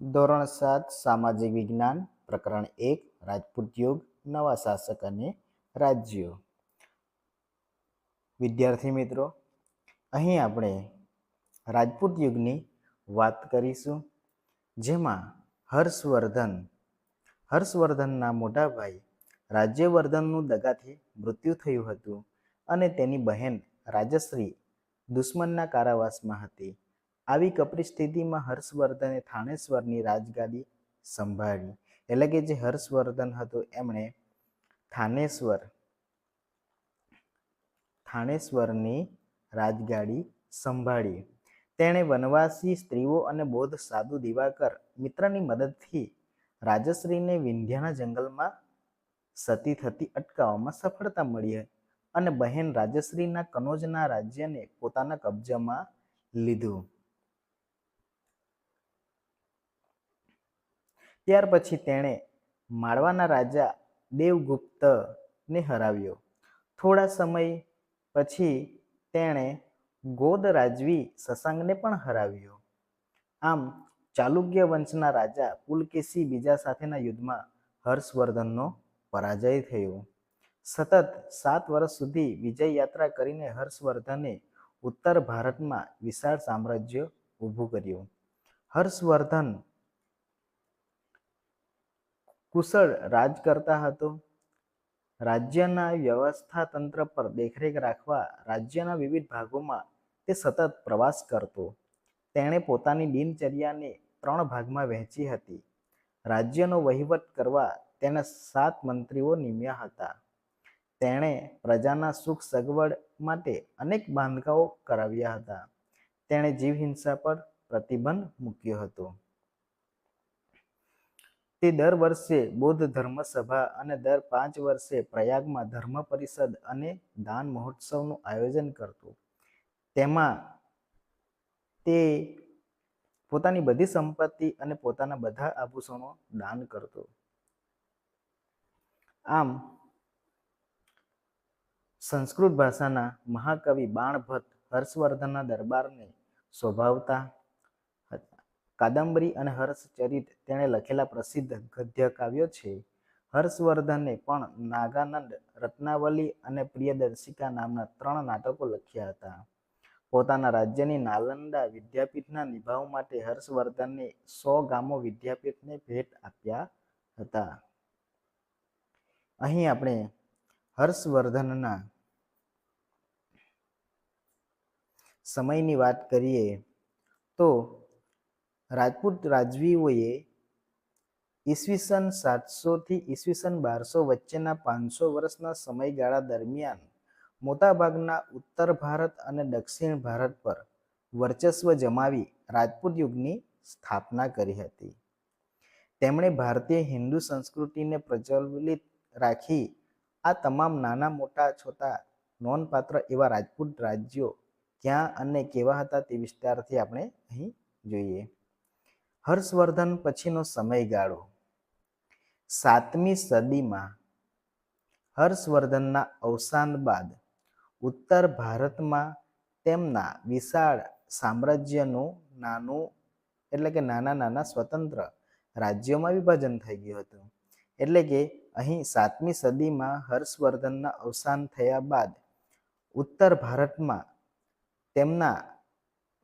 ધોરણ 7 સામાજિક વિજ્ઞાન પ્રકરણ 1 રાજપૂત યુગ નવા શાસક અને રાજ્યો. વિદ્યાર્થી મિત્રો, અહીં આપણે રાજપૂત યુગની વાત કરીશું, જેમાં હર્ષવર્ધનના મોટા ભાઈ રાજ્યવર્ધનનું દગાથી મૃત્યુ થયું હતું અને તેની બહેન રાજશ્રી દુશ્મનના કારાવાસમાં હતી. આવી કપરી સ્થિતિમાં હર્ષવર્ધને થાનેશ્વરની રાજગાદી સંભાળી. એટલે કે જે હર્ષવર્ધન હતો એમણે થાનેશ્વરની રાજગાદી સંભાળી. તેણે વનવાસી સ્ત્રીઓ અને બૌદ્ધ સાધુ દિવાકર મિત્રની મદદથી રાજશ્રીને વિંધ્યાના જંગલમાં સતી થતી અટકાવવામાં સફળતા મળી અને બહેન રાજશ્રીના કનોજના રાજ્યને પોતાના કબજામાં લીધું. ત્યાર પછી તેણે માળવાના રાજા દેવગુપ્તને હરાવ્યો. થોડા સમય પછી તેણે ગોદ રાજવી શશાંકને પણ હરાવ્યો. આમ ચાલુક્ય વંશના રાજા પુલકેશી બીજા સાથેના યુદ્ધમાં હર્ષવર્ધનનો પરાજય થયો. સતત 7 વર્ષ સુધી વિજય યાત્રા કરીને હર્ષવર્ધને ઉત્તર ભારતમાં વિશાળ સામ્રાજ્ય ઊભું કર્યું. હર્ષવર્ધન કુશળ રાજ કરતા હતો. રાજ્યના વ્યવસ્થા તંત્ર પર દેખરેખ રાખવા રાજ્યના વિવિધ ભાગોમાં તે સતત પ્રવાસ કરતો. તેણે પોતાની દિનચર્યાને 3 ભાગમાં વહેંચી હતી. રાજ્યનો વહીવટ કરવા તેણે 7 મંત્રીઓ નિમ્યા હતા. તેણે પ્રજાના સુખ સગવડ માટે અનેક બાંધકાઓ કરાવ્યા હતા. તેણે જીવહિંસા પર પ્રતિબંધ મૂક્યો હતો. તે દર વર્ષે બૌદ્ધ ધર્મ સભા અને દર 5 વર્ષે પ્રયાગમાં ધર્મ પરિષદ અને દાન મહોત્સવનું આયોજન કરતો. તેમાં તે પોતાની બધી સંપત્તિ અને પોતાના બધા આભૂષણો દાન કરતો. આમ સંસ્કૃત ભાષાના મહાકવિ બાણભટ્ટ હર્ષવર્ધનના દરબારને શોભાવતા. કાદંબરી અને હર્ષચરિત તેણે લખેલા પ્રસિદ્ધ ગદ્ય કાવ્યો છે. હર્ષવર્ધને પણ નાગાનંદ, રત્નાવલી અને પ્રિયદર્શિકા નામના 3 નાટકો લખ્યા હતા. પોતાના રાજ્યની નાલંદા વિદ્યાપીઠના નિભાવ માટે હર્ષવર્ધને 100 ગામો વિદ્યાપીઠને ભેટ આપ્યા હતા. અહીં આપણે હર્ષવર્ધનના સમયની વાત કરીએ તો રાજપૂત રાજવીઓએ ઈસવીસન 700 થી ઈસવીસન 1200 વચ્ચેના 500 વર્ષના સમયગાળા દરમિયાન મોટાભાગના ઉત્તર ભારત અને દક્ષિણ ભારત પર વર્ચસ્વ જમાવી રાજપૂત યુગની સ્થાપના કરી હતી. તેમણે ભારતીય હિન્દુ સંસ્કૃતિને પ્રજ્વલિત રાખી આ તમામ નાના મોટા છોટા નોંધપાત્ર એવા રાજપૂત રાજ્યો ક્યાં અને કેવા હતા તે વિસ્તારથી આપણે અહીં જોઈએ. હર્ષવર્ધન પછીનો સમયગાળો. 7મી સદીમાં હર્ષવર્ધનના અવસાન બાદ ઉત્તર ભારતમાં તેમના વિશાળ સામ્રાજ્યનું નાના સ્વતંત્ર રાજ્યોમાં વિભાજન થઈ ગયું હતું. એટલે કે અહીં 7મી સદીમાં હર્ષવર્ધનના અવસાન થયા બાદ ઉત્તર ભારતમાં તેમના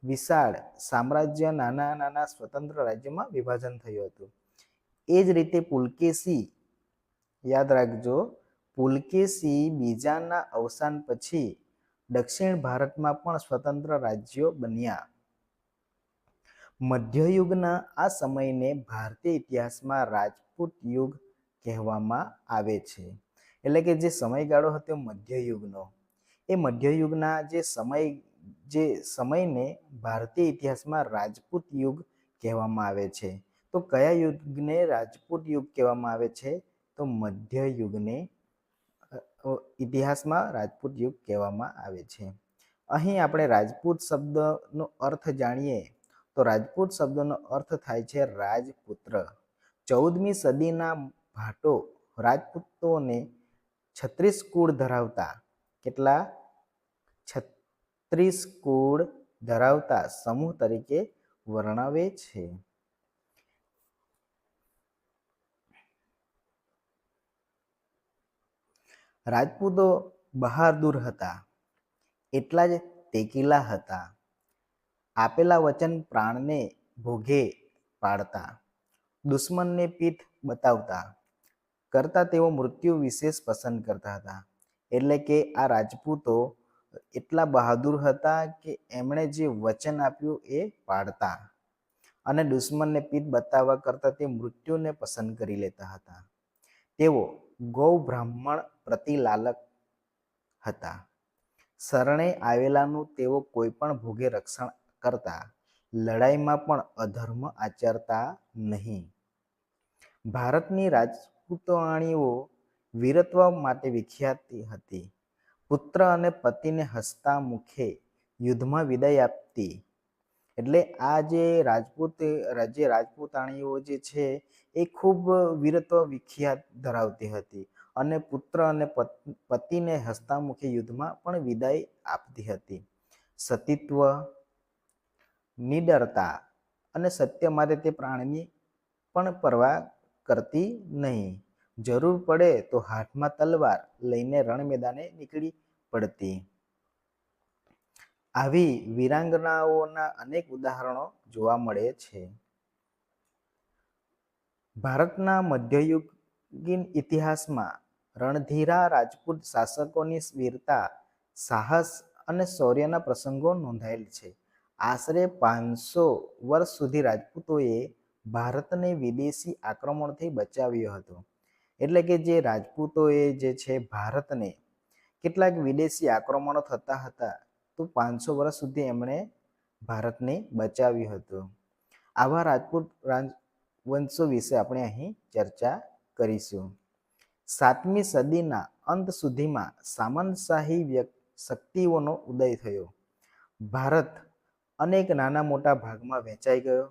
વિશાળ સામ્રાજ્ય નાના સ્વતંત્ર રાજ્યોમાં વિભાજન થયું હતું. એ જ રીતે પુલકેશી, યાદ રાખજો, પુલકેશી બીજાના અવસાન પછી દક્ષિણ ભારતમાં પણ સ્વતંત્ર રાજ્યો બન્યા. મધ્યયુગના આ સમયને ભારતીય ઇતિહાસમાં રાજપૂત યુગ કહેવામાં આવે છે. એટલે કે જે સમયગાળો હતો મધ્યયુગનો, એ મધ્યયુગના જે સમયને ભારતીય ઇતિહાસમાં રાજપૂત યુગ કહેવામાં આવે છે. તો કયા યુગને રાજપૂત યુગ કહેવામાં આવે છે? તો મધ્યયુગને ઇતિહાસમાં રાજપૂત યુગ કહેવામાં આવે છે. અહીં આપણે રાજપૂત શબ્દનો અર્થ જાણીએ તો રાજપૂત શબ્દનો અર્થ થાય છે રાજપુત્ર. 14મી સદીના ભાટો રાજપૂતોને 36 કુળ ધરાવતા, કેટલા? 36 કુળ ધરાવતા સમૂહ તરીકે વર્ણવે છે. રાજપૂતો બહાદુર હતા, એટલા જ તેકીલા હતા. આપેલા વચન પ્રાણને ભોગે પાડતા, દુશ્મનને પીઠ બતાવતા કરતા તેઓ મૃત્યુ વિશેષ પસંદ કરતા હતા. એટલે કે આ રાજપૂતો એટલા બહાદુર હતા કે એમણે જે વચન આપ્યું એ પાડતા અને દુશ્મનને પીઠ બતાવવા કરતા તે મૃત્યુને પસંદ કરી લેતા હતા. તેઓ ગૌ બ્રાહ્મણ પ્રતિલાલક હતા. શરણે આવેલાનું તેઓ કોઈ પણ ભોગે રક્ષણ કરતા, લડાઈમાં પણ અધર્મ આચરતા નહીં. ભારતની રાજપૂતાણીઓ વીરત્વ માટે વિખ્યાત હતી. પુત્ર અને પતિને હસતા મુખે યુદ્ધમાં વિદાય આપતી. એટલે આ જે રાજપૂતાણીઓ જે છે એ ખૂબ વીરત્વ વિખ્યાત ધરાવતી હતી અને પુત્ર અને પતિને હસતા મુખે યુદ્ધમાં પણ વિદાય આપતી હતી. સતીત્વ, નિડરતા અને સત્ય માટે તે પ્રાણની પણ પરવા કરતી નહીં. જરૂર પડે તો હાથમાં તલવાર લઈને રણ મેદાને નીકળી પડતી. આવી વીરાંગનાઓના અનેક ઉદાહરણો જોવા મળે છે. ભારતના મધ્યયુગીન ઇતિહાસમાં રણધીરા રાજપૂત શાસકોની વીરતા, સાહસ અને શૌર્યના પ્રસંગો નોંધાયેલ છે. આશરે 500 વર્ષ સુધી રાજપૂતોએ ભારતને વિદેશી આક્રમણથી બચાવ્યો હતો. એટલે કે જે રાજપૂતોએ જે છે ભારતને કેટલાક વિદેશી આક્રમણો થતા હતા તો 500 વર્ષ સુધી એમણે ભારતને બચાવ્યું હતું. આવા રાજપૂત વંશો વિશે આપણે અહીં ચર્ચા કરીશું. 7મી સદીના અંત સુધીમાં સામંતશાહી શક્તિઓનો ઉદય થયો. ભારત અનેક નાના મોટા ભાગમાં વહેંચાઈ ગયો.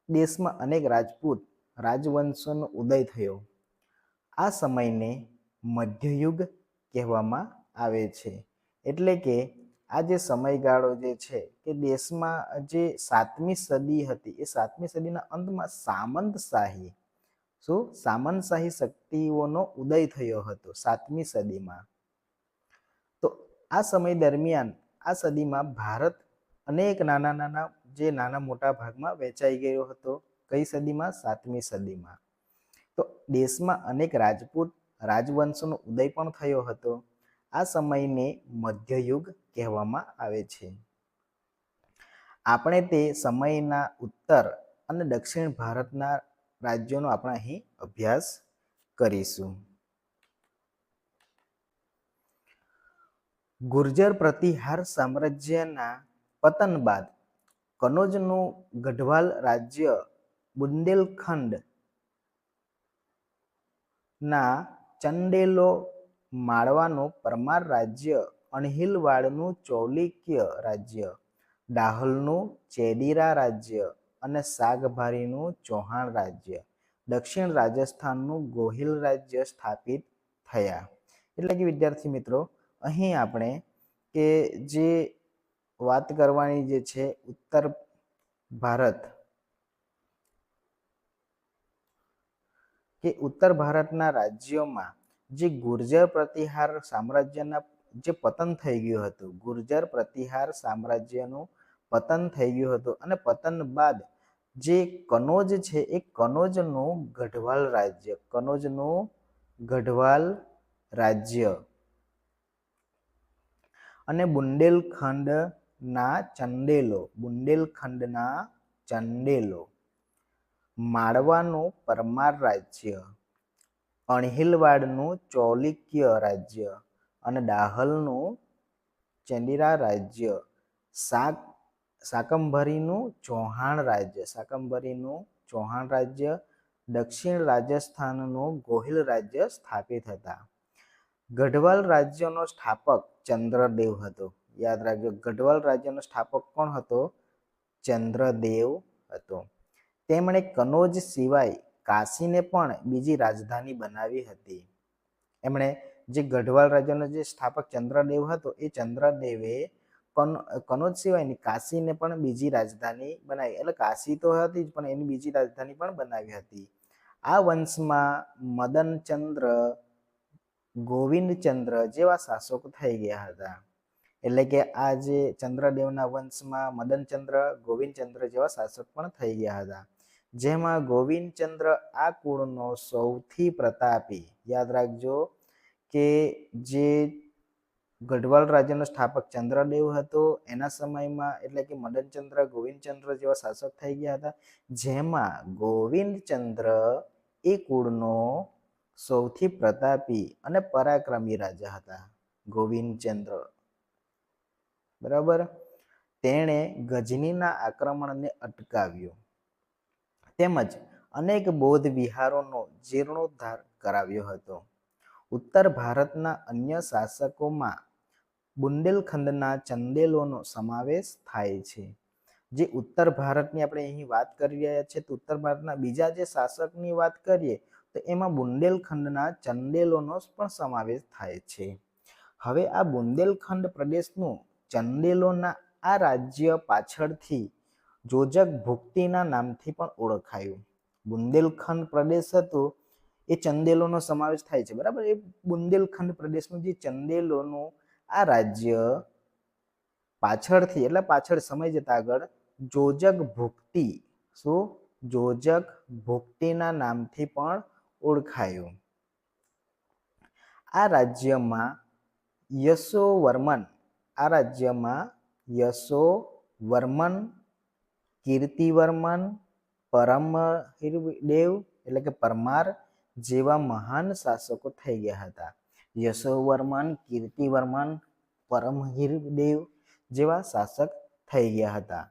દેશમાં અનેક રાજપૂત રાજવંશોનો ઉદય થયો. આ સમયને મધ્યયુગ કહેવામાં આવે છે. એટલે કે આ જે સમયગાળો જે છે કે દેશમાં જે 7મી સદી હતી એ 7મી સદીના અંતમાં સામંતશાહી શક્તિઓનો ઉદય થયો હતો 7મી સદીમાં. તો આ સમય દરમિયાન આ સદીમાં ભારત અનેક નાના મોટા ભાગમાં વહેંચાઈ ગયો હતો. કઈ સદીમાં? 7મી સદીમાં. તો દેશમાં અનેક રાજપૂત રાજવંશોનો ઉદય પણ થયો હતો. આ સમયને મધ્યયુગ કહેવામાં આવે છે. આપણે તે સમયના ઉત્તર અને દક્ષિણ ભારતના રાજ્યોનો આપણે અહીં અભ્યાસ કરીશું. ગુર્જર પ્રતિહાર સામ્રાજ્યના પતન બાદ કનોજનું ગઢવાલ રાજ્ય, બુંદેલખંડના ચંડેલો, માળવાનું પરમાર રાજ્ય, અણહિલવાડનું ચૌલુક્ય રાજ્ય, દાહોલનું ચેદીરા રાજ્ય અને શાકભારીનું ચૌહાણ રાજ્ય, દક્ષિણ રાજસ્થાનનું ગોહિલ રાજ્ય સ્થાપિત થયા. એટલે કે વિદ્યાર્થી મિત્રો અહીં આપણે કે જે વાત કરવાની જે છે ઉત્તર ભારતના રાજ્યોમાં જે ગુર્જર પ્રતિહાર સામ્રાજ્યના જે પતન થઈ ગયું હતું, ગુર્જર પ્રતિહાર સામ્રાજ્યનું પતન થઈ ગયું હતું અને પતન બાદ જે કનોજ છે એ કનોજનું ગઢવાલ રાજ્ય અને બુંદેલખંડના ચંડેલો, માળવાનું પરમાર રાજ્ય, અણહિલવાડનું ચૌલુક્ય રાજ્ય અને દાહોલનું ચેદીરા રાજ્ય, શાકંભરીનું ચૌહાણ રાજ્ય, દક્ષિણ રાજસ્થાનનું ગોહિલ રાજ્ય સ્થાપિત હતા. ગઢવાલ રાજ્યનો સ્થાપક ચંદ્રદેવ હતો. યાદ રાખજો, ગઢવાલ રાજ્યનો સ્થાપક કોણ હતો? ચંદ્રદેવ હતો. તેમણે કનોજ સિવાય કાશીને પણ બીજી રાજધાની બનાવી હતી. એમણે જે ગઢવાલ રાજ્યનો જે સ્થાપક ચંદ્રદેવ હતો એ ચંદ્રદેવે કનોજ સિવાયની કાશીને પણ બીજી રાજધાની બનાવી. એટલે કાશી તો હતી જ પણ એની બીજી રાજધાની પણ બનાવી હતી. આ વંશમાં મદનચંદ્ર ગોવિંદચંદ્ર જેવા શાસકો થઈ ગયા હતા. એટલે કે આ જે ચંદ્રદેવના વંશમાં મદનચંદ્ર, ગોવિંદચંદ્ર જેવા શાસક પણ થઈ ગયા હતા. જેમાં ગોવિંદચંદ્ર આ કુળનો સૌથી પ્રતાપી, યાદ રાખજો કે જે ગઢવાલ રાજ્યનો સ્થાપક ચંદ્રદેવ હતો એના સમયમાં એટલે કે મદનચંદ્ર, ગોવિંદચંદ્ર જેવા શાસક થઈ ગયા હતા. જેમાં ગોવિંદચંદ્ર એ કુળનો સૌથી પ્રતાપી અને પરાક્રમી રાજા હતા. ગોવિંદચંદ્ર, બરાબર. તેણે ગજનીના આક્રમણને અટકાવ્યું તેમજ અનેક બૌદ્ધ વિહારોનો જીર્ણોદ્ધાર કરાવ્યો હતો. ઉત્તર ભારતના અન્ય શાસકોમાં બુંદેલખંડના ચંદેલોનો સમાવેશ થાય છે. જે ઉત્તર ભારતની આપણે અહીં વાત કરી રહ્યા છીએ, તો ઉત્તર ભારતના બીજા જે શાસકની વાત કરીએ તો એમાં બુંદેલખંડના ચંદેલોનો પણ સમાવેશ થાય છે. હવે આ બુંદેલખંડ પ્રદેશનું ચંદેલોના આ રાજ્ય પાછળથી જોજક ભુક્તિના નામથી પણ ઓળખાયું. બુંદેલખંડ પ્રદેશ હતો એ ચંદેલોનો સમાવેશ થાય છે, બરાબર. એ બુંદેલખંડ પ્રદેશનું જે ચંદેલોનું આ રાજ્ય પાછળથી એટલે પાછળ સમય જતા આગળ જોજક ભુક્તિ, શું જોજક ભુક્તિના નામથી પણ ઓળખાયું. આ રાજ્યમાં યશોવર્મન, કીર્તિવર્મન, પરમહિરદેવ એટલે કે પરમાર જેવા મહાન શાસકો થઈ ગયા હતા. યશોવર્મન, કીર્તિવર્મન, પરમહિરદેવ જેવા શાસક થઈ ગયા હતા.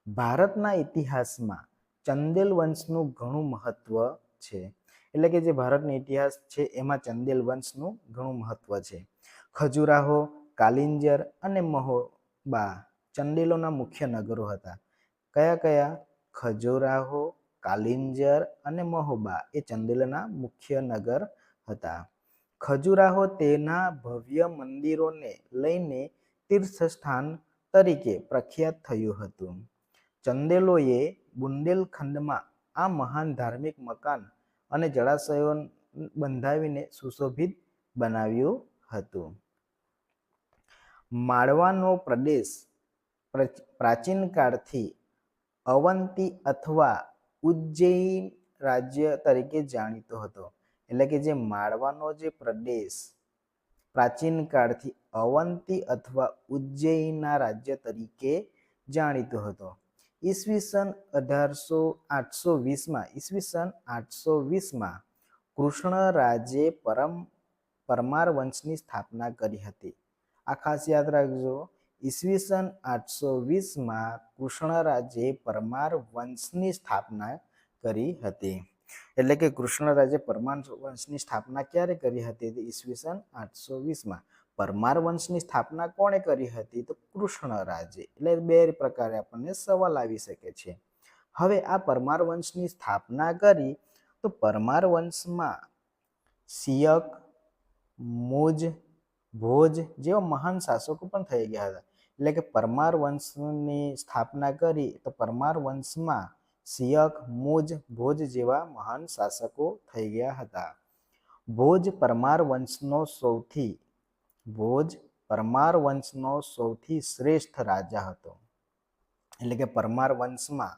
ભારતના ઇતિહાસમાં ચંદેલ વંશનું ઘણું મહત્વ છે. એટલે કે જે ભારતનો ઇતિહાસ છે એમાં ચંદેલ વંશનું ઘણું મહત્વ છે. ખજુરાહો, કાલિંજર અને મહોબા ચંદેલોના મુખ્ય નગરો હતા. કયા કયા? ખજુરાહો, કાલિંજર અને મહોબા એ ચંદેલના મુખ્ય નગર હતા. ખજુરાહો તેના ભવ્ય મંદિરોને લઈને તીર્થસ્થાન તરીકે પ્રખ્યાત થયું હતું. ચંદેલોએ બુંદેલખંડમાં આ મહાન ધાર્મિક મકાન અને જળાશયો બંધાવીને સુશોભિત બનાવ્યું હતું. માળવાનો પ્રદેશ પ્રાચીન કાળથી અવંતી અથવા ઉજ્જૈન રાજ્ય તરીકે જાણીતો હતો. એટલે કે જે માળવાનો જે પ્રદેશ પ્રાચીન કાળથી અવંતી અથવા ઉજ્જૈનના રાજ્ય તરીકે જાણીતો હતો. ઈસવીસન 820માં કૃષ્ણરાજે પરમાર વંશની સ્થાપના કરી હતી. આ ખાસ યાદ રાખજો. ઈસવીસન 820માં કૃષ્ણરાજે પરમાર વંશની સ્થાપના કરી હતી. એટલે કે કૃષ્ણરાજે પરમાર વંશની સ્થાપના ક્યારે કરી હતી? ઈસવીસન 820માં. પરમાર વંશની સ્થાપના કોણે કરી હતી? તો કૃષ્ણરાજે. એટલે બે પ્રકારે આપણને સવાલ આવી શકે છે. હવે આ પરમાર વંશની સ્થાપના કરી તો પરમાર વંશમાં સિયક, મુજ, ભોજ જેવા મહાન શાસકો પણ થઈ ગયા હતા. એટલે કે પરમાર વંશની સ્થાપના કરી તો પરમાર વંશમાં સિયક, મુજ, ભોજ જેવા મહાન શાસકો થઈ ગયા હતા. ભોજ પરમાર વંશનો સૌથી શ્રેષ્ઠ રાજા હતો. એટલે કે પરમાર વંશમાં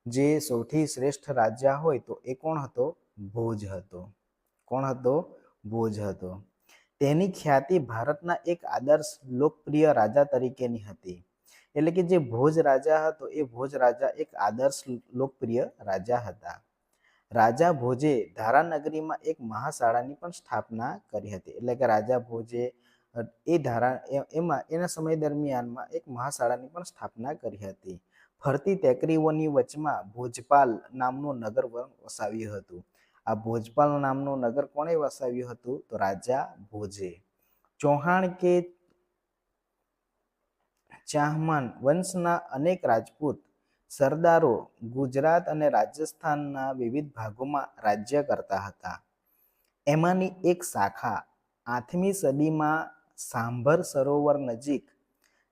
જે સૌથી શ્રેષ્ઠ રાજા હોય તો એ કોણ હતો? ભોજ હતો. કોણ હતો? ભોજ હતો. તેની ખ્યાતિ ભારતના એક આદર્શ લોકપ્રિય રાજા તરીકેની હતી. એટલે કે જે ભોજ રાજા હતો એ ભોજ રાજા એક આદર્શ લોકપ્રિય રાજા હતા. રાજા ભોજે ધારાનગરીમાં એક મહાશાળાની પણ સ્થાપના કરી હતી. એટલે કે રાજા ભોજે એના સમય દરમિયાનમાં એક મહાશાળાની પણ સ્થાપના કરી હતી. ફરતી ટેકરીઓની વચમાં ભોજપાલ નામનું નગર વસાવ્યું હતું. આ ભોજપાલ નામનું નગર કોણે વસાવ્યું હતું? તો રાજા ભોજે. ચૌહાણ કે ચાહમાન વંશના અનેક રાજપૂત સરદારો ગુજરાત અને રાજસ્થાનના વિવિધ ભાગોમાં રાજ્ય કરતા હતા. એમાંની એક શાખા 8મી સદીમાં સાંભર સરોવર નજીક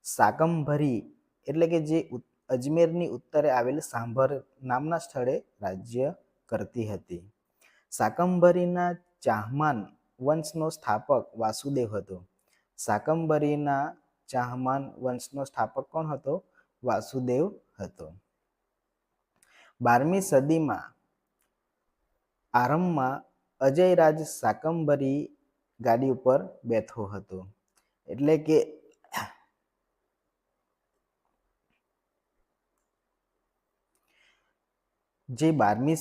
શાકંભરી એટલે કે જે અજમેરની ઉત્તરે આવેલ સાંભર નામના સ્થળે રાજ્ય કરતી હતી. શાકંભરીના ચાહમાન વંશનો સ્થાપક વાસુદેવ હતો. શાકંભરીના ચાહમાન વંશનો સ્થાપક કોણ હતો? વાસુદેવ હતો. 12મી સદીમાં આરંભમાં અજયરાજ શાકંભરી ગાદી ઉપર બેઠો હતો. એટલે કે જે 12મી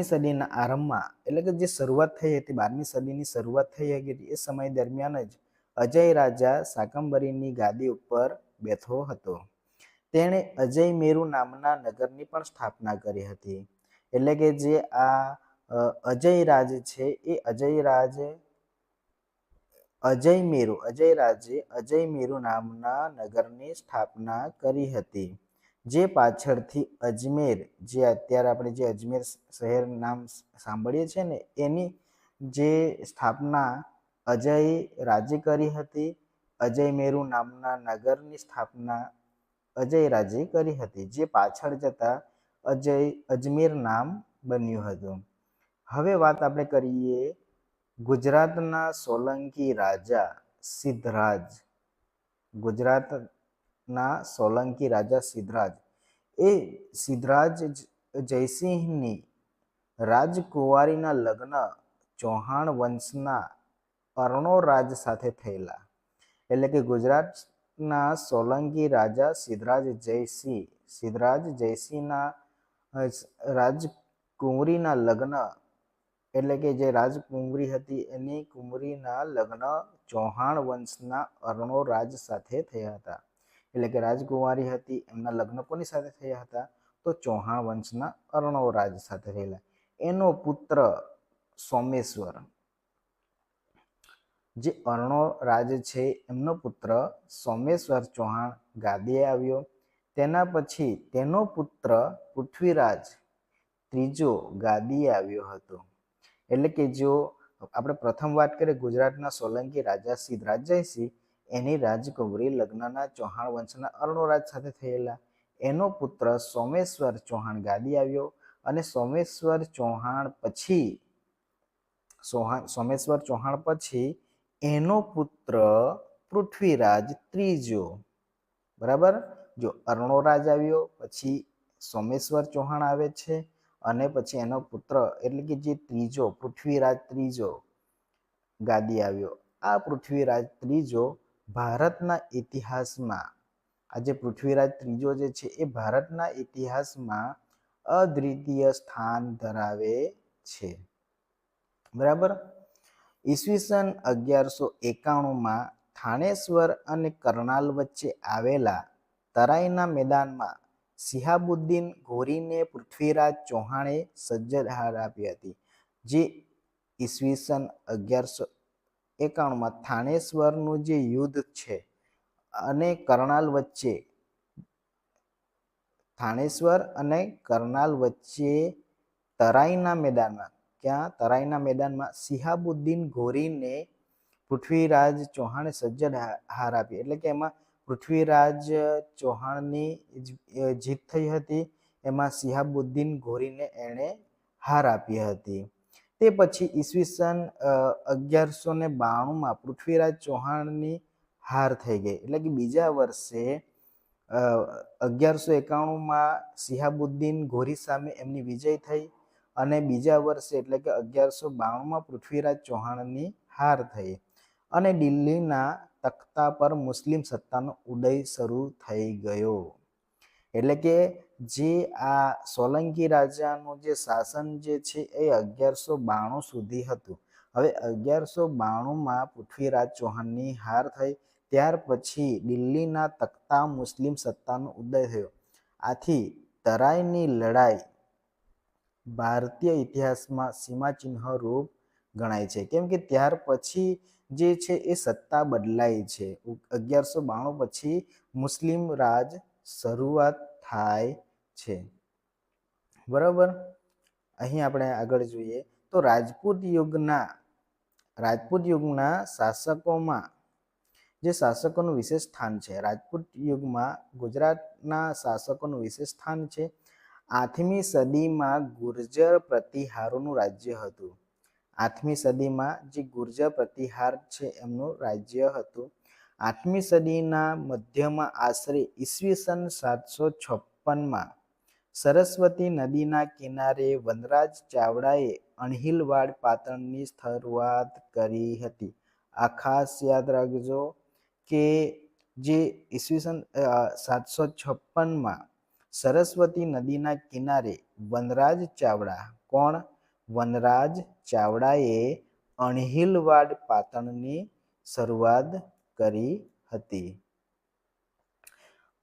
સદીના આરંભમાં એટલે કે જે શરૂઆત થઈ હતી, 12મી સદીની શરૂઆત થઈ હતી, એ સમય દરમિયાન જ અજય રાજા શાકંભરીની ગાદી ઉપર બેઠો હતો. તેણે અજયમેરુ નામના નગરની પણ સ્થાપના કરી હતી. એટલે કે જે આ અજયરાજ છે એ અજયરાજે અજયમેરુ નામના નગરની સ્થાપના કરી હતી. જે પાછળથી અજમેર, જે અત્યારે આપણે જે અજમેર શહેર નામ સાંભળીએ છીએ ને, એની જે સ્થાપના અજયરાજે કરી હતી. અજયમેરુ નામના નગરની સ્થાપના અજયરાજે કરી હતી, જે પાછળ જતા અજમેર નામ બન્યું હતું. હવે વાત આપણે કરીએ ગુજરાતના સોલંકી રાજા સિદ્ધરાજ. ગુજરાતના સોલંકી રાજા સિદ્ધરાજ એ સિદ્ધરાજ જયસિંહની રાજકુંવરીના લગ્ન ચૌહાણ વંશના અર્ણોરાજ સાથે થયેલા. એટલે કે ગુજરાતના સોલંકી રાજા સિદ્ધરાજ જયસિંહના રાજકુંવરીના લગ્ન, એટલે કે જે રાજકુંવરી હતી એની કુંવરીના લગ્ન ચૌહાણ વંશના અર્ણોરાજ સાથે થયા હતા. એટલે કે રાજકુંવારી હતી, એમના લગ્ન કોની સાથે થયા હતા? તો ચૌહાણ વંશના અર્ણોરાજ સાથે થયેલા. એનો પુત્ર સોમેશ્વર, જે અર્ણોરાજ છે એમનો પુત્ર સોમેશ્વર ચૌહાણ ગાદીએ આવ્યો. તેના પછી તેનો પુત્ર પૃથ્વીરાજ ત્રીજો ગાદીએ આવ્યો હતો. એટલે કે જો આપણે પ્રથમ વાત કરીએ ગુજરાતના સોલંકી રાજા સિદ્ધરાજ જયસિંહ, એની રાજકુંવરી લગ્નના ચૌહાણ વંશના અર્ણોરાજ સાથે થયેલા. એનો પુત્ર સોમેશ્વર ચૌહાણ ગાદી આવ્યો અને સોમેશ્વર ચૌહાણ પછી એનો પુત્ર પૃથ્વીરાજ ત્રીજો. બરાબર. જો અર્ણોરાજ આવ્યો, પછી સોમેશ્વર ચૌહાણ આવે છે અને પછી એનો પુત્ર એટલે કે જે ત્રીજો પૃથ્વીરાજ ત્રીજો ગાદી આવ્યો. આ પૃથ્વીરાજ ત્રીજો ભારતના ઇતિહાસમાં, આજે પૃથ્વીરાજ ત્રીજો જે છે એ ભારતના ઇતિહાસમાં અદ્વિતીય સ્થાન ધરાવે છે. બરાબર. ઈસવીસન 1191માં થાનેશ્વર અને કરનાલ વચ્ચે આવેલા તરાઈના મેદાનમાં સિહાબુદ્દીન ઘોરીને પૃથ્વીરાજ ચૌહાણે સજ્જડ હાર આપી હતી. જે ઈસવીસન 1191માં થાનેશ્વરનું જે યુદ્ધ છે અને કરનાલ વચ્ચે, થાનેશ્વર અને કરનાલ વચ્ચે તરાઈના મેદાનમાં, ક્યાં? તરાઈના મેદાનમાં સિહાબુદ્દીન ઘોરીને પૃથ્વીરાજ ચૌહાણે સજ્જડ હાર આપી. એટલે કે એમાં પૃથ્વીરાજ ચૌહાણની જીત થઈ હતી. એમાં સિહાબુદ્દીન ઘોરીને એણે હાર આપી હતી. તે પછી ઈસવીસન 1192માં પૃથ્વીરાજ ચૌહાણની હાર થઈ ગઈ. એટલે કે બીજા વર્ષે 1191માં સિહાબુદ્દીન ઘોરી સામે એમની વિજય થઈ અને બીજા વર્ષે એટલે કે 1192માં પૃથ્વીરાજ ચૌહાણની હાર થઈ અને દિલ્હીના તખ્તા પર મુસ્લિમ સત્તાનો ઉદય શરૂ થઈ ગયો. એટલે કે જે આ સોલંકી રાજાનું જે શાસન જે છે એ 1192 સુધી હતું. હવે 1192માં પૃથ્વીરાજ ચૌહાણની હાર થઈ, ત્યાર પછી દિલ્હીના તખ્તા મુસ્લિમ સત્તાનો ઉદય થયો. આથી તરાઈની લડાઈ ભારતીય ઇતિહાસમાં સીમાચિહ્ન રૂપ ગણાય છે. કેમ કે ત્યાર પછી જે છે એ સત્તા બદલાઈ છે. 1192 પછી મુસ્લિમ રાજ શરૂઆત થાય છે. બરાબર. અહીં આપણે આગળ જોઈએ તો રાજપૂત યુગના શાસકોમાં જે શાસકોનું વિશેષ સ્થાન છે. રાજપૂત યુગમાં ગુજરાતના શાસકોનું વિશેષ સ્થાન છે. 8મી સદીમાં ગુર્જર પ્રતિહારોનું રાજ્ય હતું. 8મી સદીમાં જે ગુર્જર પ્રતિહાર છે એમનું રાજ્ય હતું. 8મી સદીના મધ્યમાં આશરે ઈસવીસન 756માં સરસ્વતી નદીના કિનારે વનરાજ ચાવડાએ અણહિલવાડ પાટણની શરૂઆત કરી હતી. આ ખાસ યાદ રાખજો કે જે ઈસવીસન 756માં સરસ્વતી નદીના કિનારે વનરાજ ચાવડા, કોણ? વનરાજ ચાવડાએ અણહિલવાડ પાટણની શરૂઆત કરી હતી.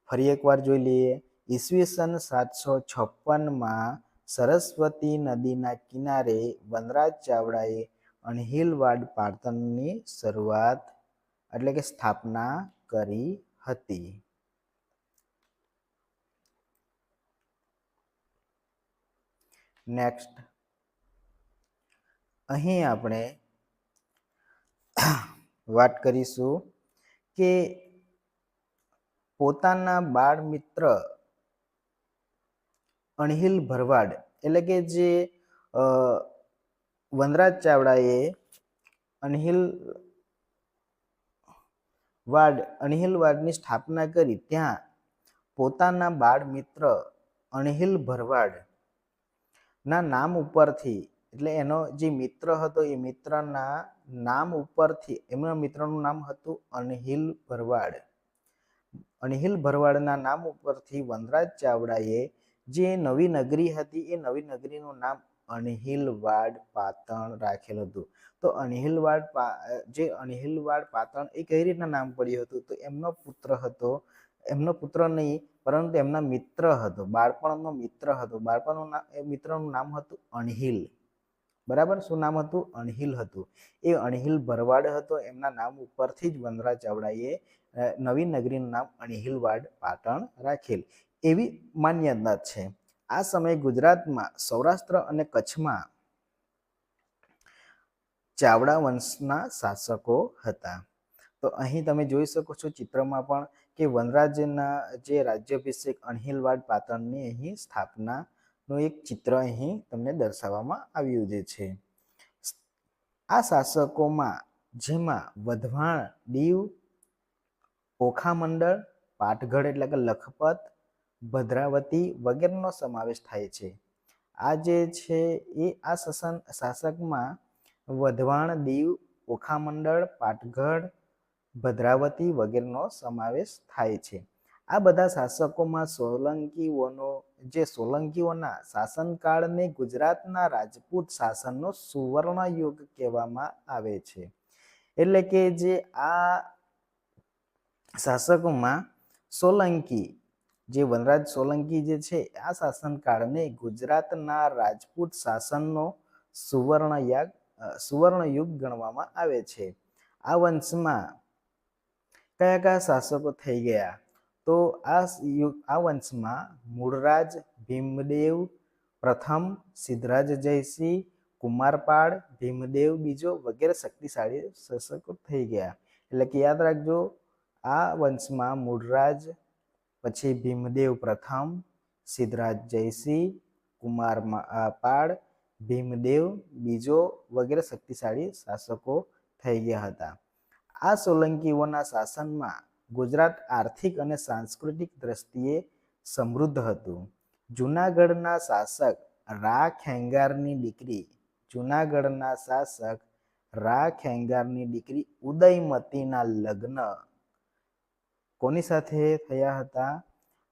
ફરી એકવાર જોઈ લઈએ. ઈસવીસન 756માં સરસ્વતી નદીના કિનારે વનરાજ ચાવડાએ અણહિલવાડ પાટણની શરૂઆત એટલે કે સ્થાપના કરી હતી. નેક્સ્ટ અહીં આપણે વાત કરીશું કે પોતાના બાળ મિત્ર અણહિલ ભરવાડ એટલે કે જે વનરાજ ચાવડાએ અણહિલવાડની સ્થાપના કરી, ત્યાં પોતાના બાળ મિત્ર અણહિલ ભરવાડ ના નામ ઉપરથી એટલે એનો જે મિત્ર હતો એ મિત્રના નામ ઉપરથી એમના મિત્રનું નામ હતું અણહિલ ભરવાડ. અણહિલ ભરવાડના નામ ઉપરથી વનરાજ ચાવડાએ જે નવી નગરી હતી એ નવી નગરીનું નામ અણહિલવાડ પાટણ રાખેલું હતું. તો અણહિલવાડ પાટણ એ કઈ રીતના નામ પડ્યું હતું? તો એમનો પુત્ર હતો, એમનો પુત્ર નહીં પરંતુ એમના મિત્ર હતો, બાળપણનો મિત્ર હતો. મિત્રનું નામ હતું અણહિલ. બરાબર, શું નામ હતું? અણહિલ હતું. એ અણહિલ ભરવાડ હતો. એમના નામ ઉપરથી જ વનરાજ ચાવડાએ નવી નગરીનું નામ અણહિલવાડ પાટણ રાખેલ એવી માન્યતા છે. આ સમયે ગુજરાતમાં સૌરાષ્ટ્ર અને કચ્છમાં ચાવડા વંશના શાસકો હતા. તો અહીં તમે જોઈ શકો છો ચિત્રમાં પણ કે વનરાજના જે રાજ્યાભિષેક અણહિલવાડ પાટણની અહીં સ્થાપનાનું એક ચિત્ર અહીં તમને દર્શાવવામાં આવ્યું છે. આ શાસકોમાં જેમાં વધવાણ, દીવ, ઓખામંડળ, પાટગઢ એટલે કે લખપત, ભદ્રાવતી વગેરેનો સમાવેશ થાય છે. આ જે છે એ આ શાસકમાં વધવાણ, દીવ, ઓખામંડળ, પાટગઢ, ભદ્રાવતી વગેરેનો સમાવેશ થાય છે. આ બધા શાસકોમાં સોલંકીઓના શાસનકાળને ગુજરાતના રાજપૂત શાસનનો સુવર્ણ યુગ કહેવામાં આવે છે. એટલે કે જે આ શાસકોમાં સોલંકી જે વનરાજ સોલંકી જે છે આ શાસનકાળને ગુજરાતના રાજપૂત શાસનનો સુવર્ણ યુગ ગણવામાં આવે છે. આ વંશમાં કયા કયા શાસકો થઈ ગયા? તો આ વંશમાં મૂળરાજ ભીમદેવ પ્રથમ, સિદ્ધરાજ જયસિંહ, કુમારપાળ, ભીમદેવ બીજો વગેરે શક્તિશાળી શાસકો થઈ ગયા. એટલે કે યાદ રાખજો, આ વંશમાં મૂળરાજ, પછી ભીમદેવ પ્રથમ, સિદ્ધરાજ જયસિંહ, કુમારપાળ, ભીમદેવ બીજો વગેરે શક્તિશાળી શાસકો થઈ ગયા હતા. આ સોલંકીઓના શાસનમાં ગુજરાત આર્થિક અને સાંસ્કૃતિક દ્રષ્ટિએ સમૃદ્ધ હતું. જૂનાગઢના શાસક રા ખેંગારની દીકરી ઉદયમતીના લગ્ન કોની સાથે થયા હતા?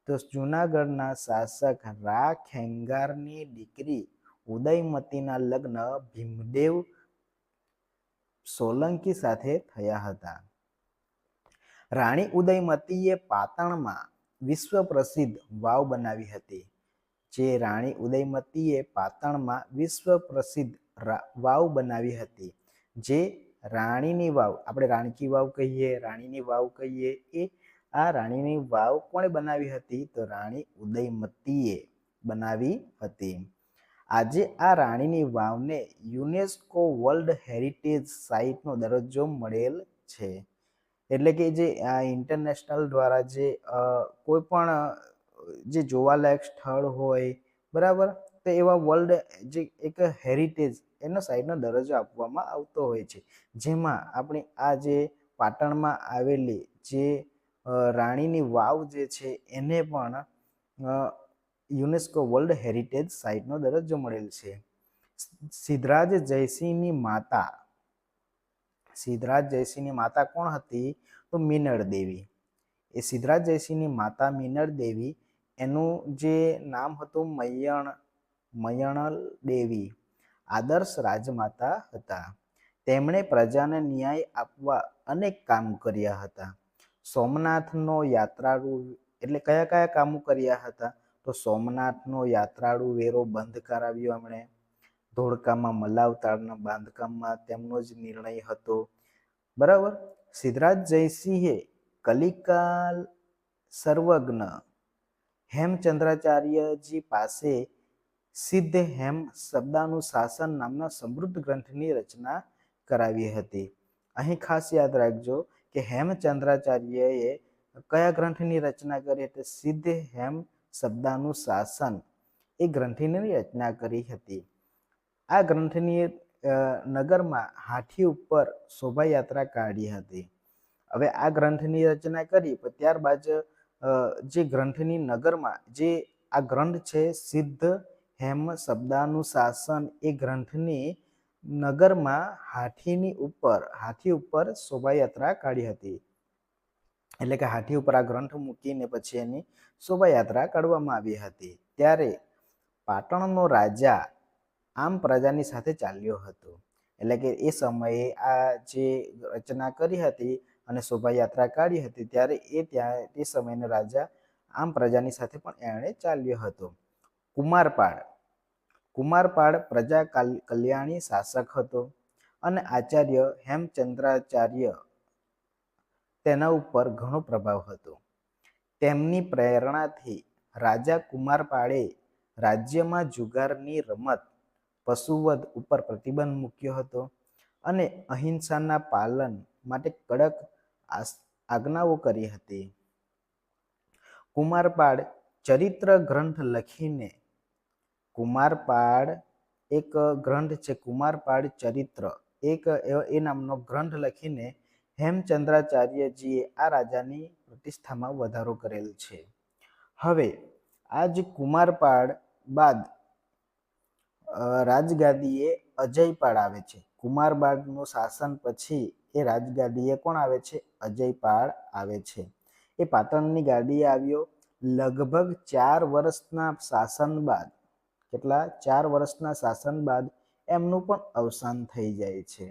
તો જૂનાગઢના શાસક રા ખેંગારની દીકરી ઉદયમતીના લગ્ન ભીમદેવ સોલંકી સાથે થયા હતા. રાણી ઉદયમતીએ પાટણમાં વિશ્વ પ્રસિદ્ધ વાવ બનાવી હતી. જે રાણી ઉદયમતીએ પાટણમાં વિશ્વ પ્રસિદ્ધ વાવ બનાવી હતી. જે રાણીની વાવ, આપણે રાણકી વાવ કહીએ, રાણીની વાવ કહીએ, એ આ રાણીની વાવ કોણે બનાવી હતી? તો રાણી ઉદયમતીએ બનાવી હતી. આજે આ રાણીની વાવને યુનેસ્કો વર્લ્ડ હેરિટેજ સાઇટનો દરજ્જો મળેલ છે. એટલે કે જે આ ઇન્ટરનેશનલ દ્વારા જે કોઈ પણ જે જોવાલાયક સ્થળ હોય, બરાબર, ફક્ત એવા વર્લ્ડ જે એક હેરિટેજ એનો સાઈડનો દરજ્જો આપવામાં આવતો હોય છે, જેમાં આપણી આ જે પાટણમાં આવેલી જે રાણીની વાવ જે છે એને પણ યુનેસ્કો વર્લ્ડ હેરિટેજ સાઇટનો દરજ્જો મળેલ છે. સિદ્ધરાજ જયસિંહની માતા, સિદ્ધરાજ જયસિંહની માતા કોણ હતી? તો મીનળ દેવી. એ સિદ્ધરાજ જયસિંહની માતા મીનળ દેવી, એનું જે નામ હતું મયણલ દેવી, આદર્શ રાજમાતા હતા. તેમણે પ્રજાને ન્યાય આપવા અનેક કામ કર્યા હતા. સોમનાથનો યાત્રાળુ એટલે કયા કયા કામો કર્યા હતા? તો સોમનાથનો યાત્રાળુ વેરો બંધ કરાવ્યો એમણે. ધોળકામાં મલાવતાળના બાંધકામમાં તેમનો જ નિર્ણય હતો. બરાબર. સિદ્ધરાજ જયસિંહે કલિકાલ સર્વજ્ઞ હેમચંદ્રાચાર્યજી પાસે સિદ્ધ હેમ શબ્દાનુશાસન નામના સમૃદ્ધ ગ્રંથની રચના કરાવી હતી. અહીં ખાસ યાદ રાખજો કે હેમચંદ્રાચાર્યએ કયા ગ્રંથની રચના કરી હતી? સિદ્ધ હેમ શબ્દાનુશાસન એ ગ્રંથની રચના કરી હતી. આ ગ્રંથની નગરમાં હાથી ઉપર શોભાયાત્રા કાઢી હતી. હવે આ ગ્રંથની રચના કરી પણ ત્યારબાદ જે ગ્રંથની નગરમાં જે આ ગ્રંથ છે સિદ્ધ હેમ શબ્દાનુશાસન, એ ગ્રંથની નગરમાં હાથી ઉપર શોભાયાત્રા કાઢી હતી. એટલે કે હાથી ઉપર આ ગ્રંથ મૂકીને પછી એની શોભાયાત્રા કાઢવામાં આવી હતી. ત્યારે પાટણનો રાજા આમ પ્રજાની સાથે ચાલ્યો હતો. એટલે કે એ સમયે આ જે રચના કરી હતી અને શોભાયાત્રા કાઢી હતી, ત્યારે એ સમયનો રાજા આમ પ્રજાની સાથે પણ એણે ચાલ્યો હતો. કુમારપાળ પ્રજા કલ્યાણી શાસક હતો અને આચાર્ય હેમચંદ્રાચાર્ય તેના ઉપર ઘણો પ્રભાવ હતો. તેમની પ્રેરણાથી રાજા કુમારપાળે રાજ્યમાં જુગારની રમત, પશુવધ ઉપર પ્રતિબંધ મૂક્યો હતો અને અહિંસાના પાલન માટે કડક આજ્ઞાઓ કરી હતી. કુમારપાળ ચરિત્ર ગ્રંથ લખીને, કુમારપાળ એક ગ્રંથ છે કુમારપાળ ચરિત્ર, એ નામનો ગ્રંથ લખીને હેમચંદ્રાચાર્યજીએ આ રાજાની પ્રતિષ્ઠામાં વધારો કરેલ છે. હવે આ જે કુમારપાળ બાદ રાજગાદીએ અજયપાળ આવે છે. કુમારપાળનું શાસન પછી એ રાજગાદીએ કોણ આવે છે? અજયપાળ આવે છે. એ પાટણની ગાદીએ આવ્યો. લગભગ 4 વર્ષના શાસન બાદ, કેટલા? 4 વર્ષના શાસન બાદ એમનું પણ અવસાન થઈ જાય છે.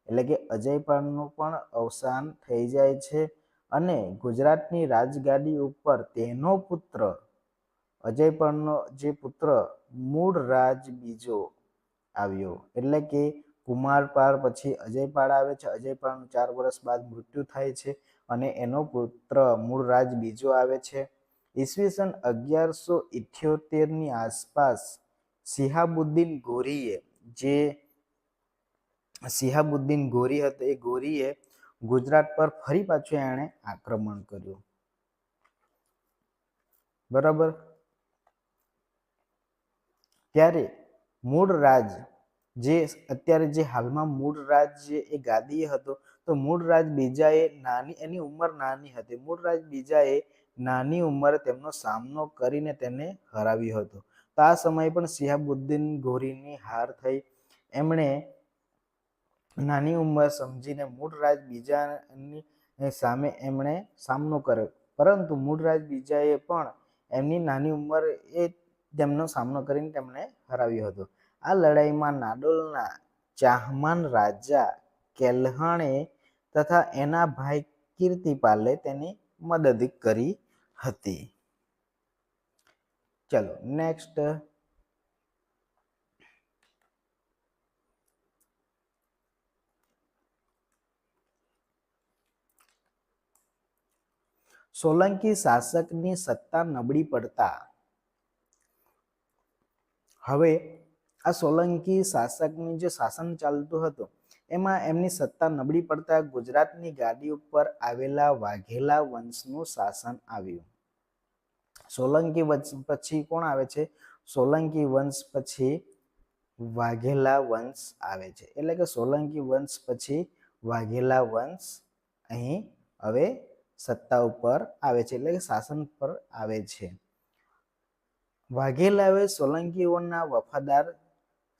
એટલે કે અજયપાળનું પણ અવસાન થઈ જાય છે અને ગુજરાતની રાજગાદી ઉપર તેનો પુત્ર અજયપાળનો જે પુત્ર મૂળરાજ બીજો આવ્યો. એટલે કે કુમારપાળ પછી અજયપાળ આવે છે. અજયપાળનું 4 વર્ષ બાદ મૃત્યુ થાય છે અને એનો પુત્ર મૂળરાજ બીજો આવે છે. ઈસવીસન 1178ની આસપાસ શિહાબુદ્દીન ગોરી હતો, એ ગોરીએ ગુજરાત પર ફરી પાછું એણે આક્રમણ કર્યું. બરાબર. ત્યારે મૂળરાજ જે અત્યારે જે હાલમાં મૂળરાજ જે એ ગાદીએ હતો, તો મૂળરાજ બીજાએ એની ઉંમર નાની હતી. મૂળરાજ બીજાએ નાની ઉંમરે તેમનો સામનો કરીને તેને હરાવ્યો હતો. તો આ સમયે પણ શિહાબુદ્દીન ગોરીની હાર થઈ. એમણે નાની ઉંમર સમજીને મૂળરાજ બીજાની સામે એમણે સામનો કર્યો, પરંતુ મૂળરાજ બીજાએ પણ એમની નાની ઉંમર એ તેમનો સામનો કરીને તેમણે હરાવ્યો હતો. આ લડાઈમાં નાડોલના ચાહમાન રાજા કેલ્હણે તથા એના ભાઈ કીર્તિપાલે તેની મદદ કરી હતી. ચલો નેક્સ્ટ. સોલંકી શાસકની સત્તા નબળી પડતા. હવે આ સોલંકી શાસકનું જે શાસન ચાલતું હતું એમાં એમની સત્તા નબળી પડતા ગુજરાતની ગાદી ઉપર આવેલા વાઘેલા વંશનું શાસન આવ્યું. સોલંકી વંશ પછી કોણ આવે છે? સોલંકી વંશ પછી વાઘેલા વંશ આવે છે. એટલે કે સોલંકી વંશ પછી વાઘેલા વંશ અહીં હવે સત્તા ઉપર આવે છે, એટલે કે શાસન પર આવે છે. વાઘેલાઓ સોલંકીઓના વફાદાર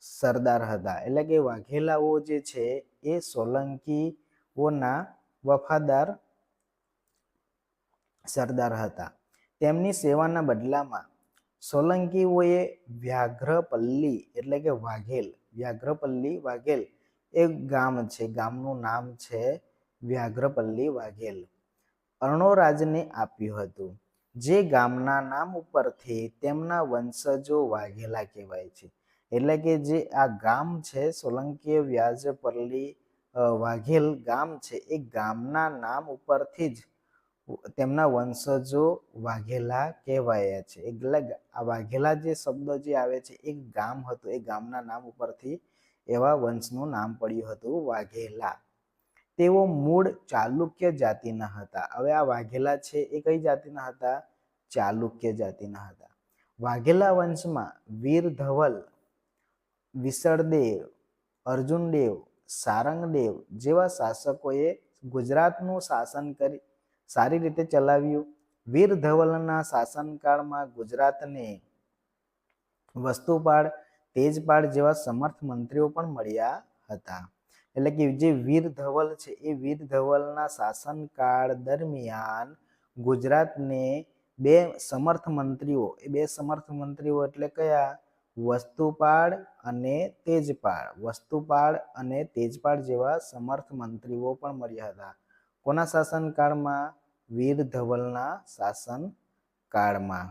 સરદાર હતા. એટલે કે વાઘેલાઓ જે છે એ સોલંકીઓના વફાદાર સરદાર હતા. તેમની સેવાના બદલામાં સોલંકીઓએ વ્યાઘ્રપલ્લી એટલે કે વાઘેલ એક ગામ છે, ગામનું નામ છે વ્યાઘ્રપલ્લી વાઘેલ, અર્ણોરાજને આપ્યું હતું. જે ગામના નામ ઉપરથી તેમના વંશજો વાઘેલા કહેવાય છે. એટલે કે જે આ ગામ છે સોલંકી વ્યાજપલ્લી વાઘેલ ગામ છે, એ ગામના નામ ઉપરથી જ તેમના વંશજો વાઘેલા કહેવાયા છે. એટલે આ વાઘેલા જે શબ્દ જે આવે છે એ ગામ હતું, એ ગામના નામ ઉપરથી એવા વંશનું નામ પડ્યું હતું વાઘેલા. તેઓ મૂળ ચાલુક્ય જાતિના હતા. હવે આ વાઘેલા છે એ કઈ જાતિના હતા? ચાલુક્ય જાતિના હતા. વાઘેલા વંશમાં વીર ધવલ, વિસળદેવ, અર્જુનદેવ, સારંગદેવ જેવા શાસકોએ ગુજરાતનું શાસન કરી સારી રીતે ચલાવ્યું. વીર ધવલના શાસનકાળમાં ગુજરાતને વસ્તુપાળ, તેજપાળ જેવા સમર્થ મંત્રીઓ પણ મળ્યા હતા. એટલે કે જે વીર ધવલ છે એ વીર ધવલના શાસનકાળ દરમિયાન ગુજરાતને બે સમર્થ મંત્રીઓ, એ બે સમર્થ મંત્રીઓ એટલે કયા? વસ્તુપાળ અને તેજપાળ. વસ્તુપાળ અને તેજપાળ જેવા સમર્થ મંત્રીઓ પણ મળ્યા હતા. કોના શાસનકાળમાં? વીર ધવલના શાસનકાળમાં.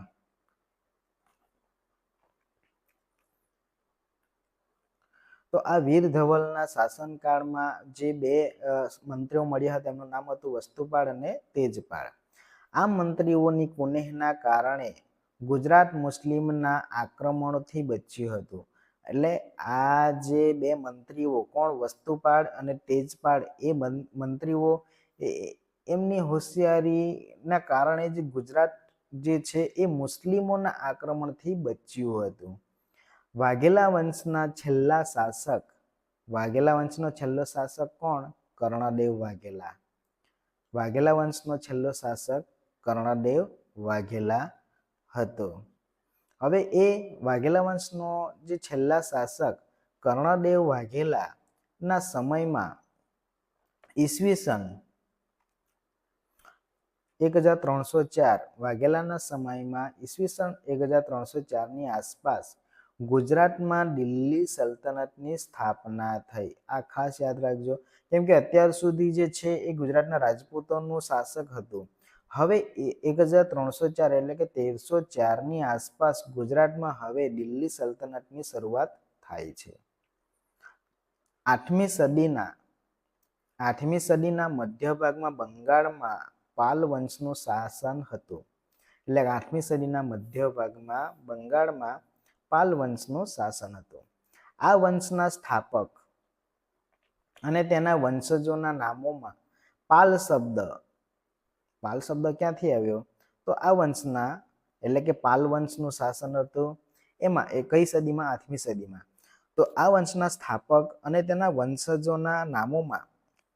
તો આ વીર ધવલના શાસનકાળમાં જે બે મંત્રીઓ મળ્યા હતા એમનું નામ હતું વસ્તુપાળ અને તેજપાળ. આ મંત્રીઓની કુનેહના કારણે ગુજરાત મુસ્લિમના આક્રમણોથી બચ્યું હતું. એટલે આ જે બે મંત્રીઓ કોણ? વસ્તુપાળ અને તેજપાળ, એ મંત્રીઓ એમની હોશિયારીના કારણે જ ગુજરાત જે છે એ મુસ્લિમોના આક્રમણથી બચ્યું હતું. વાઘેલા વંશના છેલ્લા શાસક, વાઘેલા વંશનો છેલ્લો શાસક કોણ? કર્ણદેવ વાઘેલા. વાઘેલા વંશનો છેલ્લો શાસક કર્ણદેવ વાઘેલા હતો. હવે એ વાઘેલા વંશનો જે છેલ્લા શાસક કર્ણદેવ વાઘેલાના સમયમાં ઈસવીસન 1304 વાઘેલાના સમયમાં ઈસવીસન 1304ની આસપાસ ગુજરાતમાં દિલ્હી સલ્તનતની સ્થાપના થઈ. આ ખાસ યાદ રાખજો, કેમ કે અત્યાર સુધી જે છે એ ગુજરાતના રાજપૂતોનું શાસક હતું. હવે 1304 એટલે કે 1304ની આસપાસ ગુજરાતમાં હવે દિલ્હી સલ્તનતની શરૂઆત થાય છે. 8મી સદીના મધ્ય ભાગમાં બંગાળમાં પાલ વંશનું શાસન હતું. એટલે 8મી સદીના મધ્ય ભાગમાં બંગાળમાં પાલ વંશનું શાસન હતું. આ વંશના સ્થાપક અને તેના વંશજોના નામોમાં પાલ શબ્દ ક્યાંથી આવ્યો? તો આ વંશના એટલે કે પાલ વંશનું શાસન હતું. એમાં એ કઈ સદીમાં? 8મી સદીમાં. તો આ વંશના સ્થાપક અને તેના વંશજોના નામોમાં